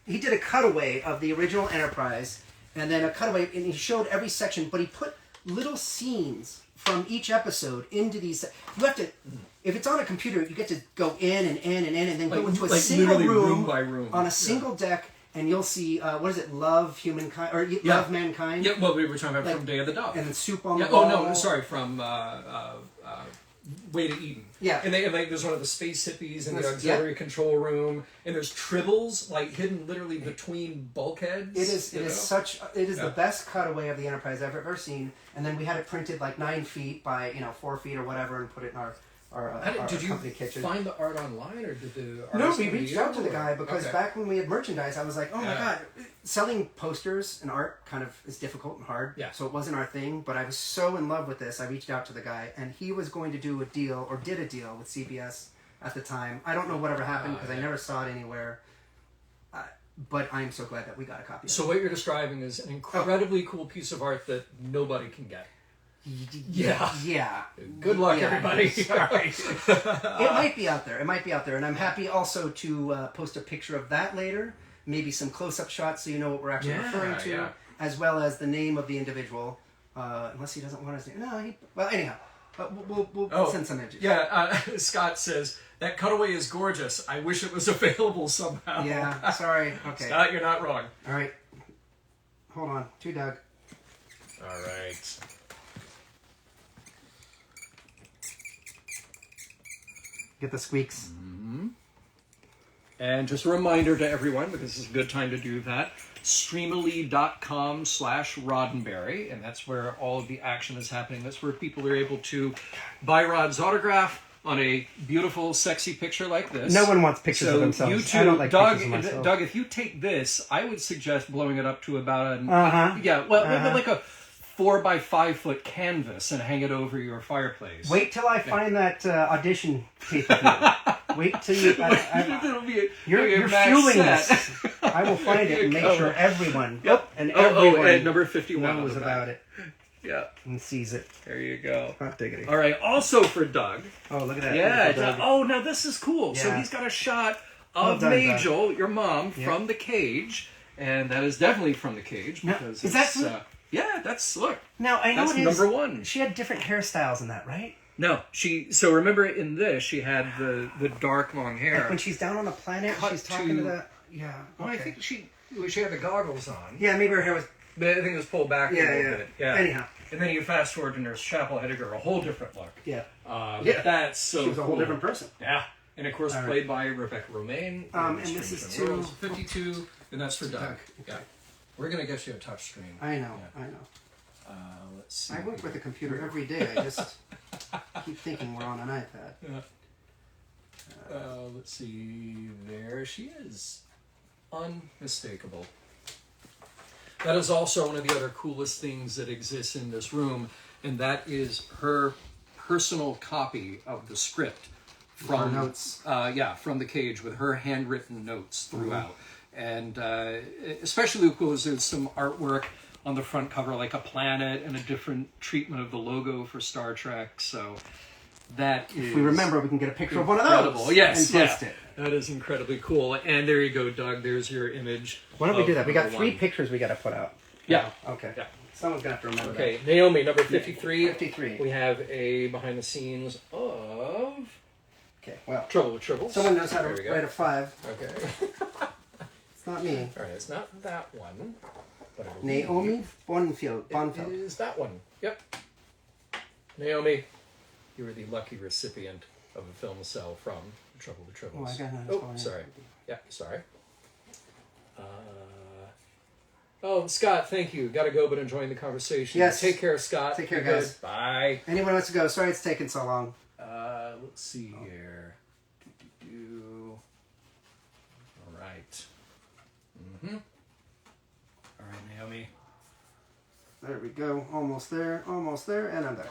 did a cutaway of the original Enterprise, and then a cutaway, and he showed every section, but he put little scenes from each episode into these. You have to, if it's on a computer, you get to go in, and then go into a single room by room on a single deck, and you'll see what is it? Love Humankind or Love Mankind? Yeah, well, we were talking about from Day of the Dove. And then Soup on the Oh Wall. no, sorry, from Way to Eden. Yeah. And there's one of the space hippies in the auxiliary control room, and there's tribbles like hidden literally between bulkheads. It is the best cutaway of the Enterprise I've ever seen. And then we had it printed like 9 feet by 4 feet or whatever, and put it in our did you company kitchen. find the art online, or did the No, artist we reached out to the guy because back when we had merchandise, I was like, oh my God, selling posters and art kind of is difficult and hard. Yeah. So it wasn't our thing, but I was so in love with this, I reached out to the guy, and he was going to do a deal, or did a deal with CBS at the time. I don't know whatever happened because I never saw it anywhere. But I'm so glad that we got a copy of it. So what you're describing is an incredibly cool piece of art that nobody can get. Yeah. Good luck, everybody. Sorry. It might be out there. And I'm happy also to post a picture of that later. Maybe some close-up shots so you know what we're actually referring to, as well as the name of the individual. Unless he doesn't want his name. No, well, anyhow. We'll send some images. Yeah, Scott says, that cutaway is gorgeous. I wish it was available somehow. Yeah, sorry. Okay. Scott, you're not wrong. All right. Hold on. To Doug. All right. Get the squeaks. And just a reminder to everyone, because this is a good time to do that, Streamily.com/RoddenBerry, and that's where all of the action is happening. That's where people are able to buy Rod's autograph on a beautiful, sexy picture like this. No one wants pictures of themselves. You two, I don't like Doug, pictures of myself. Doug, if you take this, I would suggest blowing it up to about maybe like a 4 by 5 foot canvas and hang it over your fireplace. Wait till I find that audition tape of you. Wait till you... You're fueling this. I will find it and make sure everyone and everyone at number 51 knows about it. Yeah. And sees it. There you go. Hot diggity. All right. Also for Doug. Oh, look at that. Yeah. Oh, now this is cool. Yeah. So he's got a shot of Well done, Majel, your mom, from the cage, and that is definitely from the cage because is that? Yeah, that's look. Now I know that's it is. number one. She had different hairstyles in that, right? No, so remember in this she had the dark long hair. Like when she's down on the planet, she's talking to that. Yeah. Well, I think she had the goggles on. Yeah, maybe her hair was. I think it was pulled back a little bit. Yeah. Anyhow. And then you fast forward to Nurse Chapel Heidegger, a whole different look. Yeah. That's so She was a whole cool. different person. Yeah. And of course played by Rebecca Romaine. And this is 52, and that's for Doug. Okay. Yeah. We're going to get you a touch screen. I know. Let's see. I work with a computer every day. I just keep thinking we're on an iPad. Let's see. There she is. Unmistakable. That is also one of the other coolest things that exists in this room, and that is her personal copy of the script from her notes. From the cage with her handwritten notes throughout. And especially because there's some artwork on the front cover, like a planet and a different treatment of the logo for Star Trek. So that is. If we remember, we can get a picture of one of those. Yes, and post it. That is incredibly cool. And there you go, Doug. There's your image. Why don't we do that? We got number 3 one. pictures we got to put out. Yeah. Okay. Yeah. Someone's gonna have to remember. Okay, Naomi, number 53. 53. We have a behind the scenes of Okay. Well, Trouble with Tribbles. someone knows how to There we go. write a 5. Okay. It's not me. All right, it's not that one. But I believe Naomi Bonfield. it is that one. Yep. Naomi, you were the lucky recipient of a film cell from Trouble with Tribbles. Oh, I got another Oh, one. sorry. Yeah, sorry. Scott, thank you. Got to go, but enjoying the conversation. Yes. Take care, Scott. Take care, Be good. guys. Bye. Anyone wants to go? Sorry it's taken so long. Let's see here. All right. All right, Naomi. There we go. Almost there, and I'm there.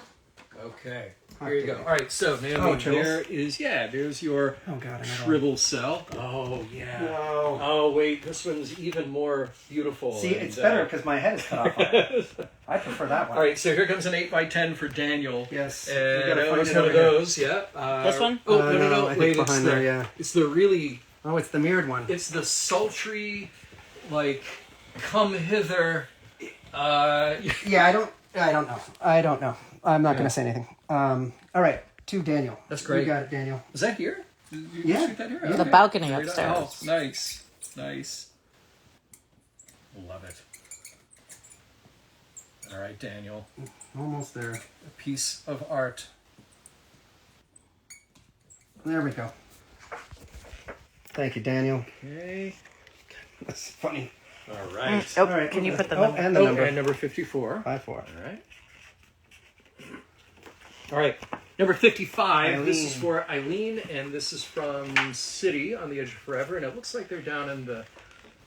Okay. Here you go. All right, so Naomi, Oh, Tribbles. there's your Oh, God, I know. Tribble cell. Oh, yeah. No. Oh, wait, this one's even more beautiful. See, it's better because my head is cut off on it. I prefer that one. All right, so here comes an 8x10 for Daniel. Yes. We And gotta find it's it one over of here. those, yeah. This one? Oh, No, no. I think Wait, behind there, yeah. It's the really... Oh, it's the mirrored one. It's the sultry, like, come hither. Yeah, I don't know. I'm not going to say anything. All right, to Daniel. That's great. You got it, Daniel. Is that here? Did you Yeah. shoot that here? The balcony Very upstairs. nice. Oh, nice. Nice. Love it. All right, Daniel. Almost there. A piece of art. There we go. Thank you, Daniel. Okay. That's funny. All right. Oh, All right. can you put the oh, number? and the number. And number 54. 5-4. All right. All right. Number 55. This is Eileen. for Eileen, and this is from City on the Edge of Forever, and it looks like they're down in the.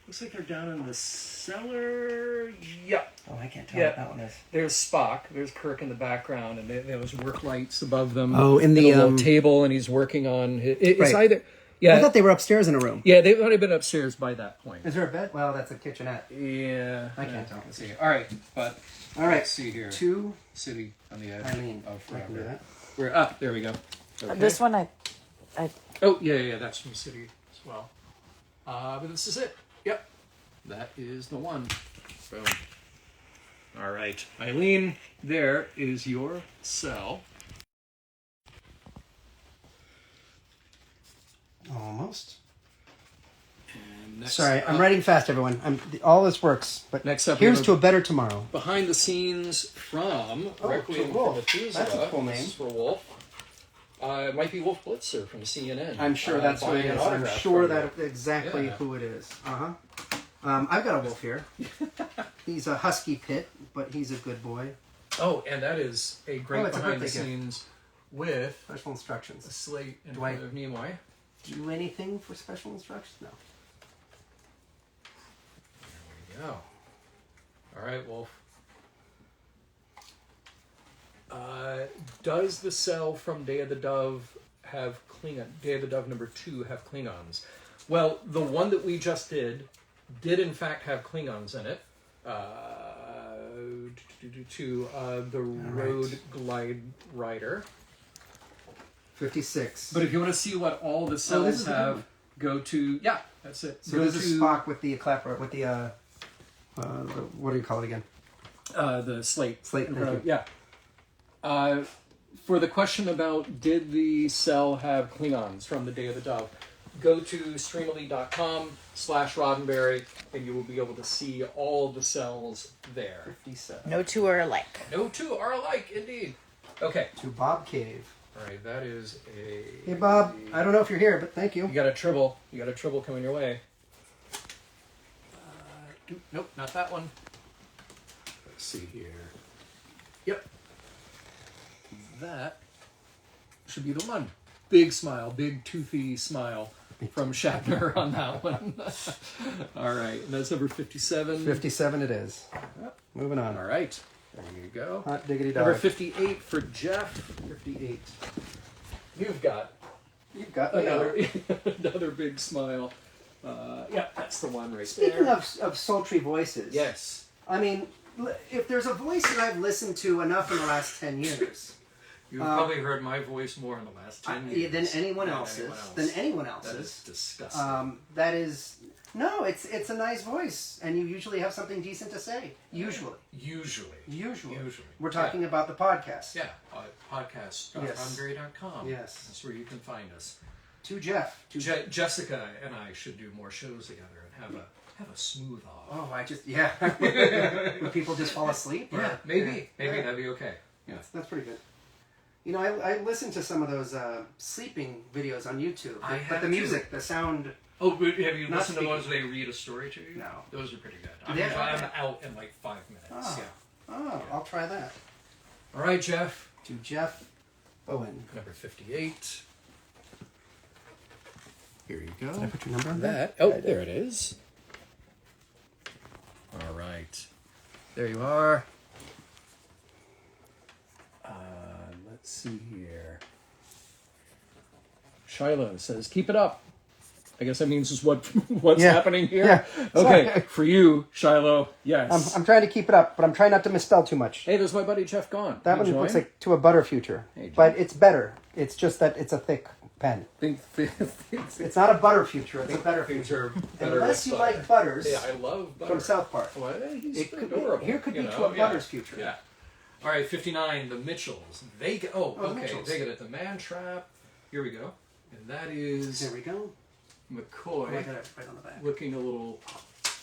Looks like they're down in the cellar. Yep. Oh, I can't tell Yeah. what that one is. There's Spock. There's Kirk in the background, and there was work lights above them. Oh, in the, and a little table, and he's working on. It's Right. either. I Yeah. thought they were upstairs in a room. Yeah, they've already been upstairs by that point. Is there a bed? Well, that's a kitchenette. Yeah. I can't tell. Let's see. All right, but All right. let's see here. To City on the Edge Eileen. of I can do Forever. that. We're up. There we go. Okay. This one, I Oh, yeah, that's from City as well. But this is it. Yep. That is the one. Boom. All right. Eileen, there is your cell. Almost. And next Sorry, I'm up- writing fast, everyone. All this works, but Next up, we here's have to a better tomorrow. behind the scenes from Requiem to for Wolf. Methuselah. That's a cool This name. is for Wolf. It might be Wolf Blitzer from CNN. I'm sure that's what it buying an is. I'm autograph sure from you. that's exactly Yeah. who it is. Uh-huh. I've got a wolf here. He's a husky pit, but he's a good boy. Oh, and that is a great it's a behind the birthday gift. sings with Special a instructions. slate in Do I- front of me and why? Do anything for special instructions? No. There we go. All right, Wolf. Does the cell from Day of the Dove have Klingon? Day of the Dove number 2 have Klingons? Well, the one that we just did in fact have Klingons in it. The Road Glide Rider. 56. But if you want to see what all the this cells is the good have, one. go to that's it. So Go this is Spock with the clapper, with the what do you call it again? the slate. Slate, thank you. Yeah. For the question about did the cell have Klingons from the Day of the Dove, go to streamily.com/RoddenBerry and you will be able to see all the cells there. 57. No two are alike. No two are alike, indeed. Okay. To Bob Cave. All right, that is a... Hey, Bob. I don't know if you're here, but thank you. You got a tribble. You got a tribble coming your way. Nope, not that one. Let's see here. Yep. That should be the one. Big smile, big toothy smile from Shatner on that one. All right, and that's number 57. 57 it is. Yep. Moving on. All right, there you go. Hot diggity dog. Number 58 for Jeff. 58. You've got You've got another another big smile. Yeah, that's the one right Speaking there. of sultry voices. Yes. I mean, if there's a voice that I've listened to enough in the last 10 years. You've probably heard my voice more in the last 10 years. Than anyone else's. Than anyone That else's. is disgusting. That is... No, it's a nice voice. And you usually have something decent to say. Usually. Usually. We're talking about the podcast. Yeah, podcast.roddenberry.com. Yes. That's where you can find us. To Jeff. Jessica and I should do more shows together and have a smooth off. Oh, yeah. Would people just fall asleep? Yeah, maybe. Maybe that'd be okay. Yeah. That's pretty good. You know, I listened to some of those sleeping videos on YouTube. But the music, the sound... Oh, have you Not listened to speaking. those where they read a story to you? No. Those are pretty good. Yeah. I'm out in like 5 minutes. Oh. Yeah. Oh, I'll try that. All right, Jeff. To Jeff Bowen. Number 58. Here you go. Did I put your number on That. Oh, there it is. All right. There you are. Let's see here. Shiloh says, keep it up. I guess that means is what's happening here. Yeah. Okay, Sorry. for you, Shiloh, yes. I'm trying to keep it up, but I'm trying not to misspell too much. Hey, there's my buddy Jeff Gone. That You one join? looks like to a butter future. Hey, but it's better. It's just that it's a thick pen. It's It's not a butter future, it's a better things future. are better Unless with you butter. like butters Yeah, I love butter. from South Park. Well, he's It could, adorable. here could be you to know? a Butters future. Yeah. All right, 59, the Mitchells. They get, the okay, Mitchells. they get it. The Man Trap. Here we go. And that is There we go. McCoy Oh, I got it right on the back. looking a little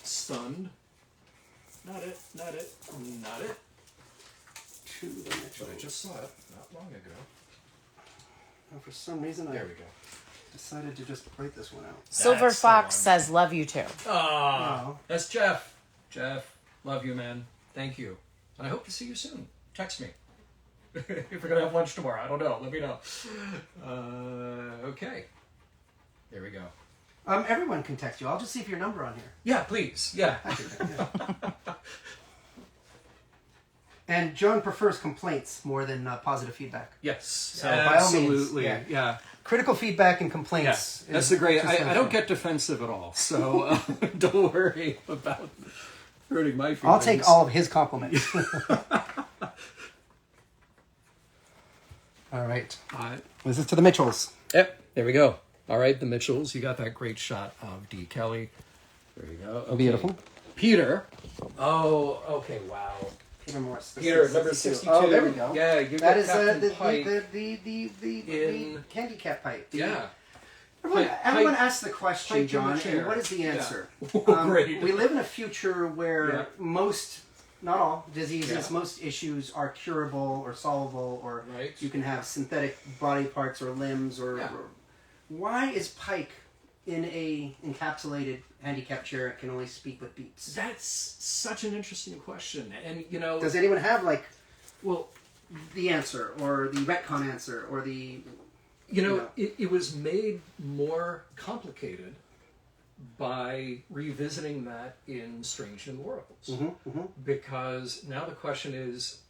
stunned. Not it. To the But Mitchell. I just saw it not long ago. Oh, for some reason, I There we go. decided to just write this one out. Silver That's the Fox one. says, love you too. Ah, Oh. that's Jeff. Jeff, love you, man. Thank you. And I hope to see you soon. Text me. If we're going to have lunch tomorrow. I don't know. Let me know. Okay. There we go. Everyone can text you. I'll just see if your number on here. Yeah, please. Yeah. And Joan prefers complaints more than positive feedback. Yes. So by all means, absolutely. yeah. Critical feedback and complaints. Yeah. That's is the great. just I don't get defensive at all. So don't worry about hurting my feelings. I'll take all of his compliments. All right. This is to the Mitchells. Yep. There we go. All right, the Mitchells. You got that great shot of D. Kelly. There you go. Okay. Beautiful. Peter. Oh, okay. Wow. Peter Morse. This Peter, is number 62. 62. Oh, there we go. Yeah, you That got is Captain Pike the in- candy cat pipe. Yeah. Everyone Pike- asks the question, Pike in the John, chair. and what is the Yeah. answer? Great. We live in a future where Yeah. most, not all, diseases, Yeah. most issues are curable or solvable, or Right. you can have synthetic body parts or limbs, or, Yeah. or why is Pike in a encapsulated handicap chair can only speak with beeps? That's such an interesting question. And, you know... Does anyone have, like, Well, the answer, or the retcon answer, or the... you know, it was made more complicated by revisiting that in Strange New Worlds. Because now the question is,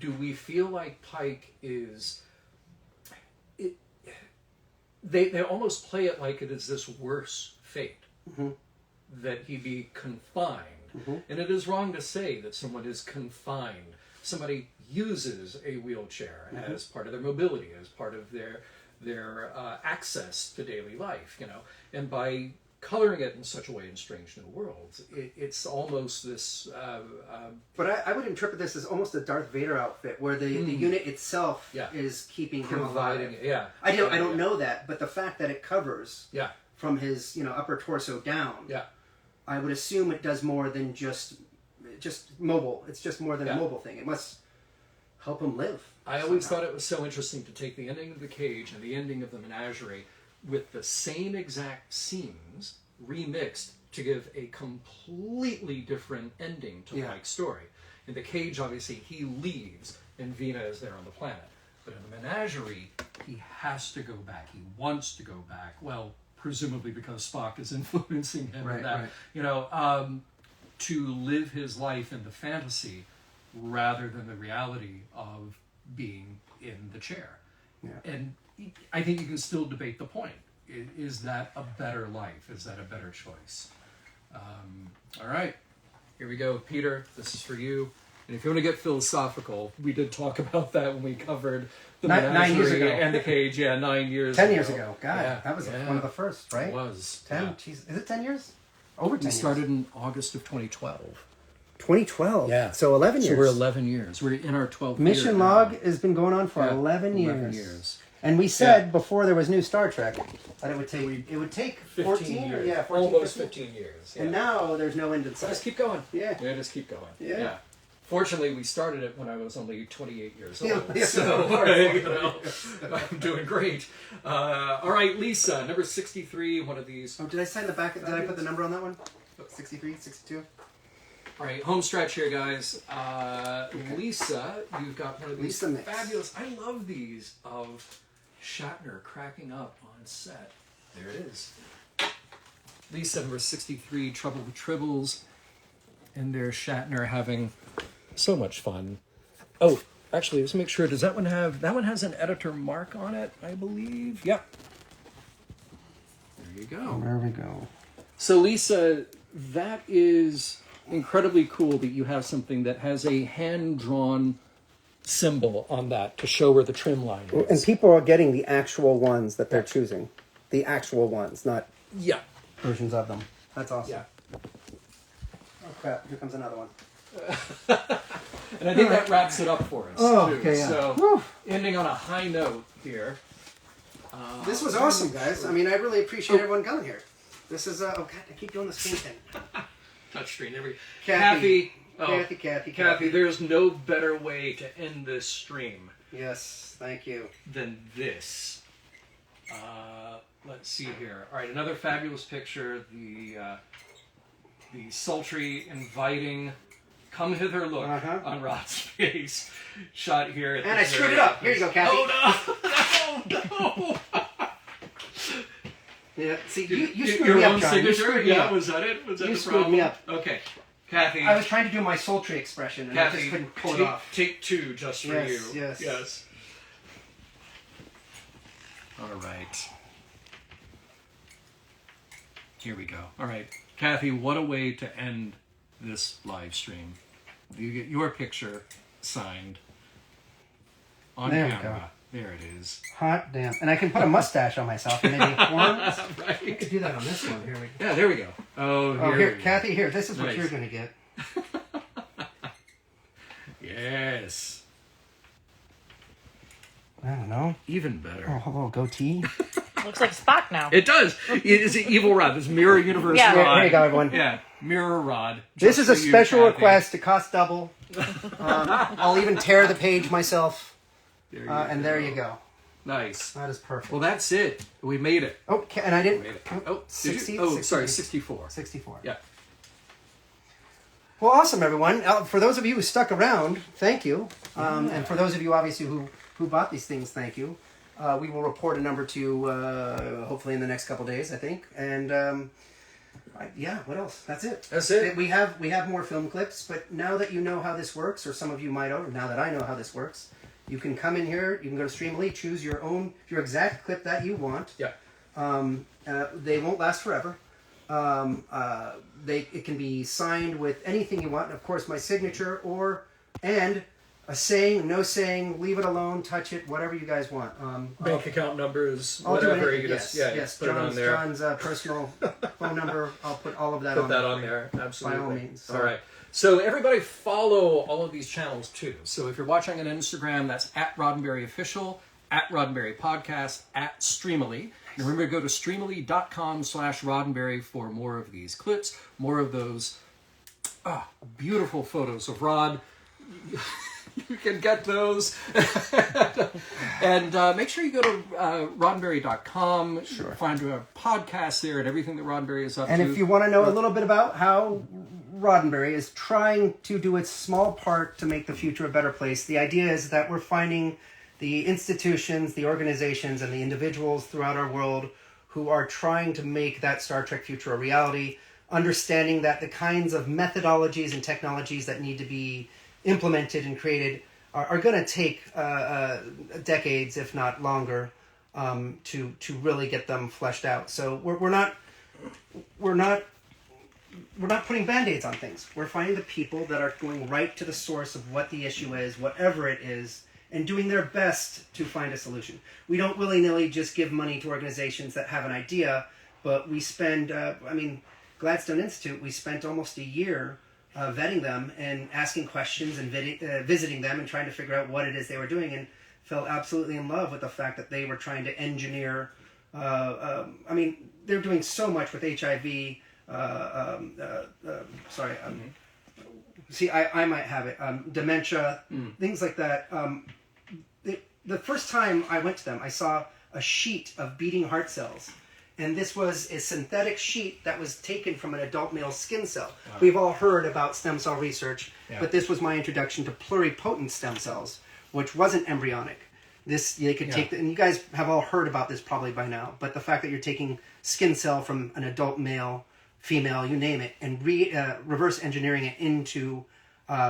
do we feel like Pike is... They almost play it like it is this worse fate, that he be confined. And it is wrong to say that someone is confined. Somebody uses a wheelchair as part of their mobility, as part of their access to daily life, you know. And by coloring it in such a way in Strange New Worlds, it's almost this... But I would interpret this as almost a Darth Vader outfit, where the unit itself is keeping him providing alive. it, yeah. I don't know that, but the fact that it covers from his upper torso down, I would assume it does more than just mobile. It's just more than a mobile thing. It must help him live. I always thought it was so interesting to take the ending of the cage and the ending of the menagerie with the same exact scenes remixed to give a completely different ending to Pike's story. In the cage, obviously, he leaves and Vina is there on the planet. But in the menagerie, he has to go back. He wants to go back. Well, presumably because Spock is influencing him and that. You know, to live his life in the fantasy rather than the reality of being in the chair. And I think you can still debate the point. Is that a better life? Is that a better choice? All right, here we go. Peter, this is for you. And if you want to get philosophical, we did talk about that when we covered the 9 years ago. and the cage. 9 years 10 ago. years ago. God, that was one of the first, right? It was. 10? Jeez. Is it 10 years? Over 10 We years. started in August of 2012. 2012? Yeah. So 11 years. So we're 11 years. We're in our 12th Mission year Log now. has been going on for 11 years. 11 years. And we said before there was new Star Trek that it would take 14 years. or 14, Almost 15. 15 years. And now there's no end in sight. Just keep going. Yeah. Just keep going. Yeah. Fortunately, we started it when I was only 28 years old, Yeah. so you know, I'm doing great. All right, Lisa, number 63, one of these. Oh, did I sign the back? Did I put the number on that one? 63, 62? All right, home stretch here, guys. Lisa, you've got one of these Lisa mix. fabulous. I love these of Shatner cracking up on set. There it is. Lisa, number 63, Trouble with Tribbles. And there's Shatner having so much fun. Oh, actually, let's make sure. Does that one have... That one has an editor mark on it, I believe. Yep. There you go. There we go. So, Lisa, that is incredibly cool that you have something that has a hand-drawn symbol on that to show where the trim line is. And people are getting the actual ones that they're choosing. The actual ones, not versions of them. That's awesome. Yeah. Oh, crap. Here comes another one. And I think that wraps it up for us, Oh, too. okay, yeah. So, Whew. ending on a high note here. This was awesome, guys. I mean, I really appreciate everyone coming here. This is, oh, God, I keep doing the screen thing. Touchscreen. Kathy. Kathy, Kathy. there's no better way to end this stream Yes, thank you. than this. Let's see here. All right, another fabulous picture. The sultry, inviting, come hither look on Rod's face. Shot here. At And I screwed it up. Here you go, Kathy. Oh, no! Yeah, see, you screwed Your me up, own John. You signature? screwed me Yeah, up. was that it? Was that You the screwed problem? me up. Okay. Kathy. I was trying to do my sultry expression, and I just Kathy, couldn't pull it take, off. take two just for Yes, you. yes. All right. Here we go. All right. Kathy, what a way to end this live stream. You get your picture signed on There we camera. There it is. Hot damn. And I can put a mustache on myself and maybe horns. I Right. could do that on this one. Here we go. Yeah, there we go. Oh, Oh, here here, we go. Kathy, here. This is what Nice. you're going to get. Yes. I don't know. Even better. Oh, hello, goatee. Looks like Spock now. It does. It is an evil Rod. This Mirror Universe Yeah. Rod. Here you go, everyone. Yeah, Mirror Rod. This is Just a for you, special Kathy. request. It costs double. I'll even tear the page myself. There you And there you go. Nice. That is perfect. Well, that's it. We made it. Okay, and I didn't. We made it. Oh, 60? did you? Oh, 60. sorry, 64. 64. Yeah. Well, awesome, everyone. For those of you who stuck around, thank you. And for those of you, obviously, who bought these things, thank you. We will report a number to you, hopefully in the next couple days, I think. And yeah, what else? That's it. That's it. We have more film clips, but now that you know how this works, or some of you might know, now that I know how this works, you can come in here, you can go to Streamily, choose your exact clip that you want. Yeah. They won't last forever. It can be signed with anything you want. Of course, my signature and a saying, no saying, leave it alone, touch it, whatever you guys want. Bank account numbers, I'll do whatever. anything. You just, Yes. put it on there. John's personal phone number. I'll put all of that Put on that there. on there. Absolutely. By all means. So. All right. So everybody follow all of these channels too. So if you're watching on Instagram, that's at RoddenBerry Official, at RoddenBerry Podcast, at Streamily. And remember to go to streamily.com/RoddenBerry for more of these clips, more of those beautiful photos of Rod. You can get those. And make sure you go to roddenberry.com. Sure. Find a podcast there and everything that Roddenberry is up to. And if you want to know a little bit about how Roddenberry is trying to do its small part to make the future a better place, the idea is that we're finding the institutions, the organizations, and the individuals throughout our world who are trying to make that Star Trek future a reality, understanding that the kinds of methodologies and technologies that need to be implemented and created are going to take decades, if not longer, to really get them fleshed out. So we're not putting Band-Aids on things. We're finding the people that are going right to the source of what the issue is, whatever it is, and doing their best to find a solution. We don't willy-nilly just give money to organizations that have an idea, but we spend, Gladstone Institute, we spent almost a year vetting them and asking questions and visiting them and trying to figure out what it is they were doing, and fell absolutely in love with the fact that they were trying to engineer, they're doing so much with HIV, see, I might have it, dementia, things like that. The first time I went to them, I saw a sheet of beating heart cells. And this was a synthetic sheet that was taken from an adult male skin cell. Wow. We've all heard about stem cell research, but this was my introduction to pluripotent stem cells, which wasn't embryonic. They could take, and you guys have all heard about this probably by now, but the fact that you're taking skin cell from an adult male, female, you name it, and reverse engineering it into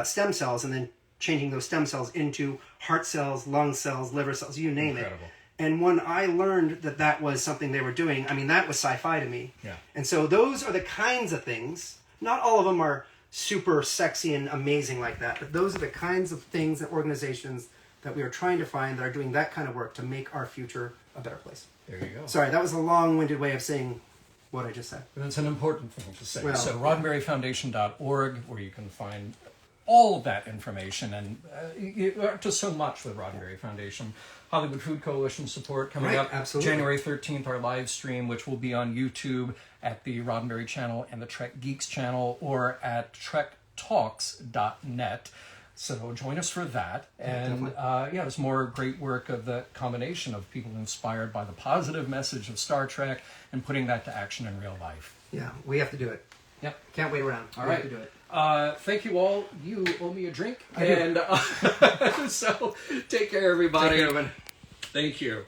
stem cells, and then changing those stem cells into heart cells, lung cells, liver cells, you name it. And when I learned that was something they were doing, that was sci-fi to me. Yeah. And so those are the kinds of things, not all of them are super sexy and amazing like that, but those are the kinds of things and organizations that we are trying to find that are doing that kind of work to make our future a better place. There you go. Sorry, that was a long-winded way of saying what I just said. But it's an important thing to say. Well, so roddenberryfoundation.org, where you can find all of that information, and just so much with Roddenberry Foundation. Hollywood Food Coalition support coming up. Absolutely. January 13th, our live stream, which will be on YouTube at the Roddenberry channel and the Trek Geeks channel, or at trektalks.net. So join us for that. And there's more great work of the combination of people inspired by the positive message of Star Trek and putting that to action in real life. Yeah, we have to do it. Yep. Can't wait around. All we right. have to do it. Thank you all. You owe me a drink. I do. And so take care, everybody. Take care, everyone. Thank you.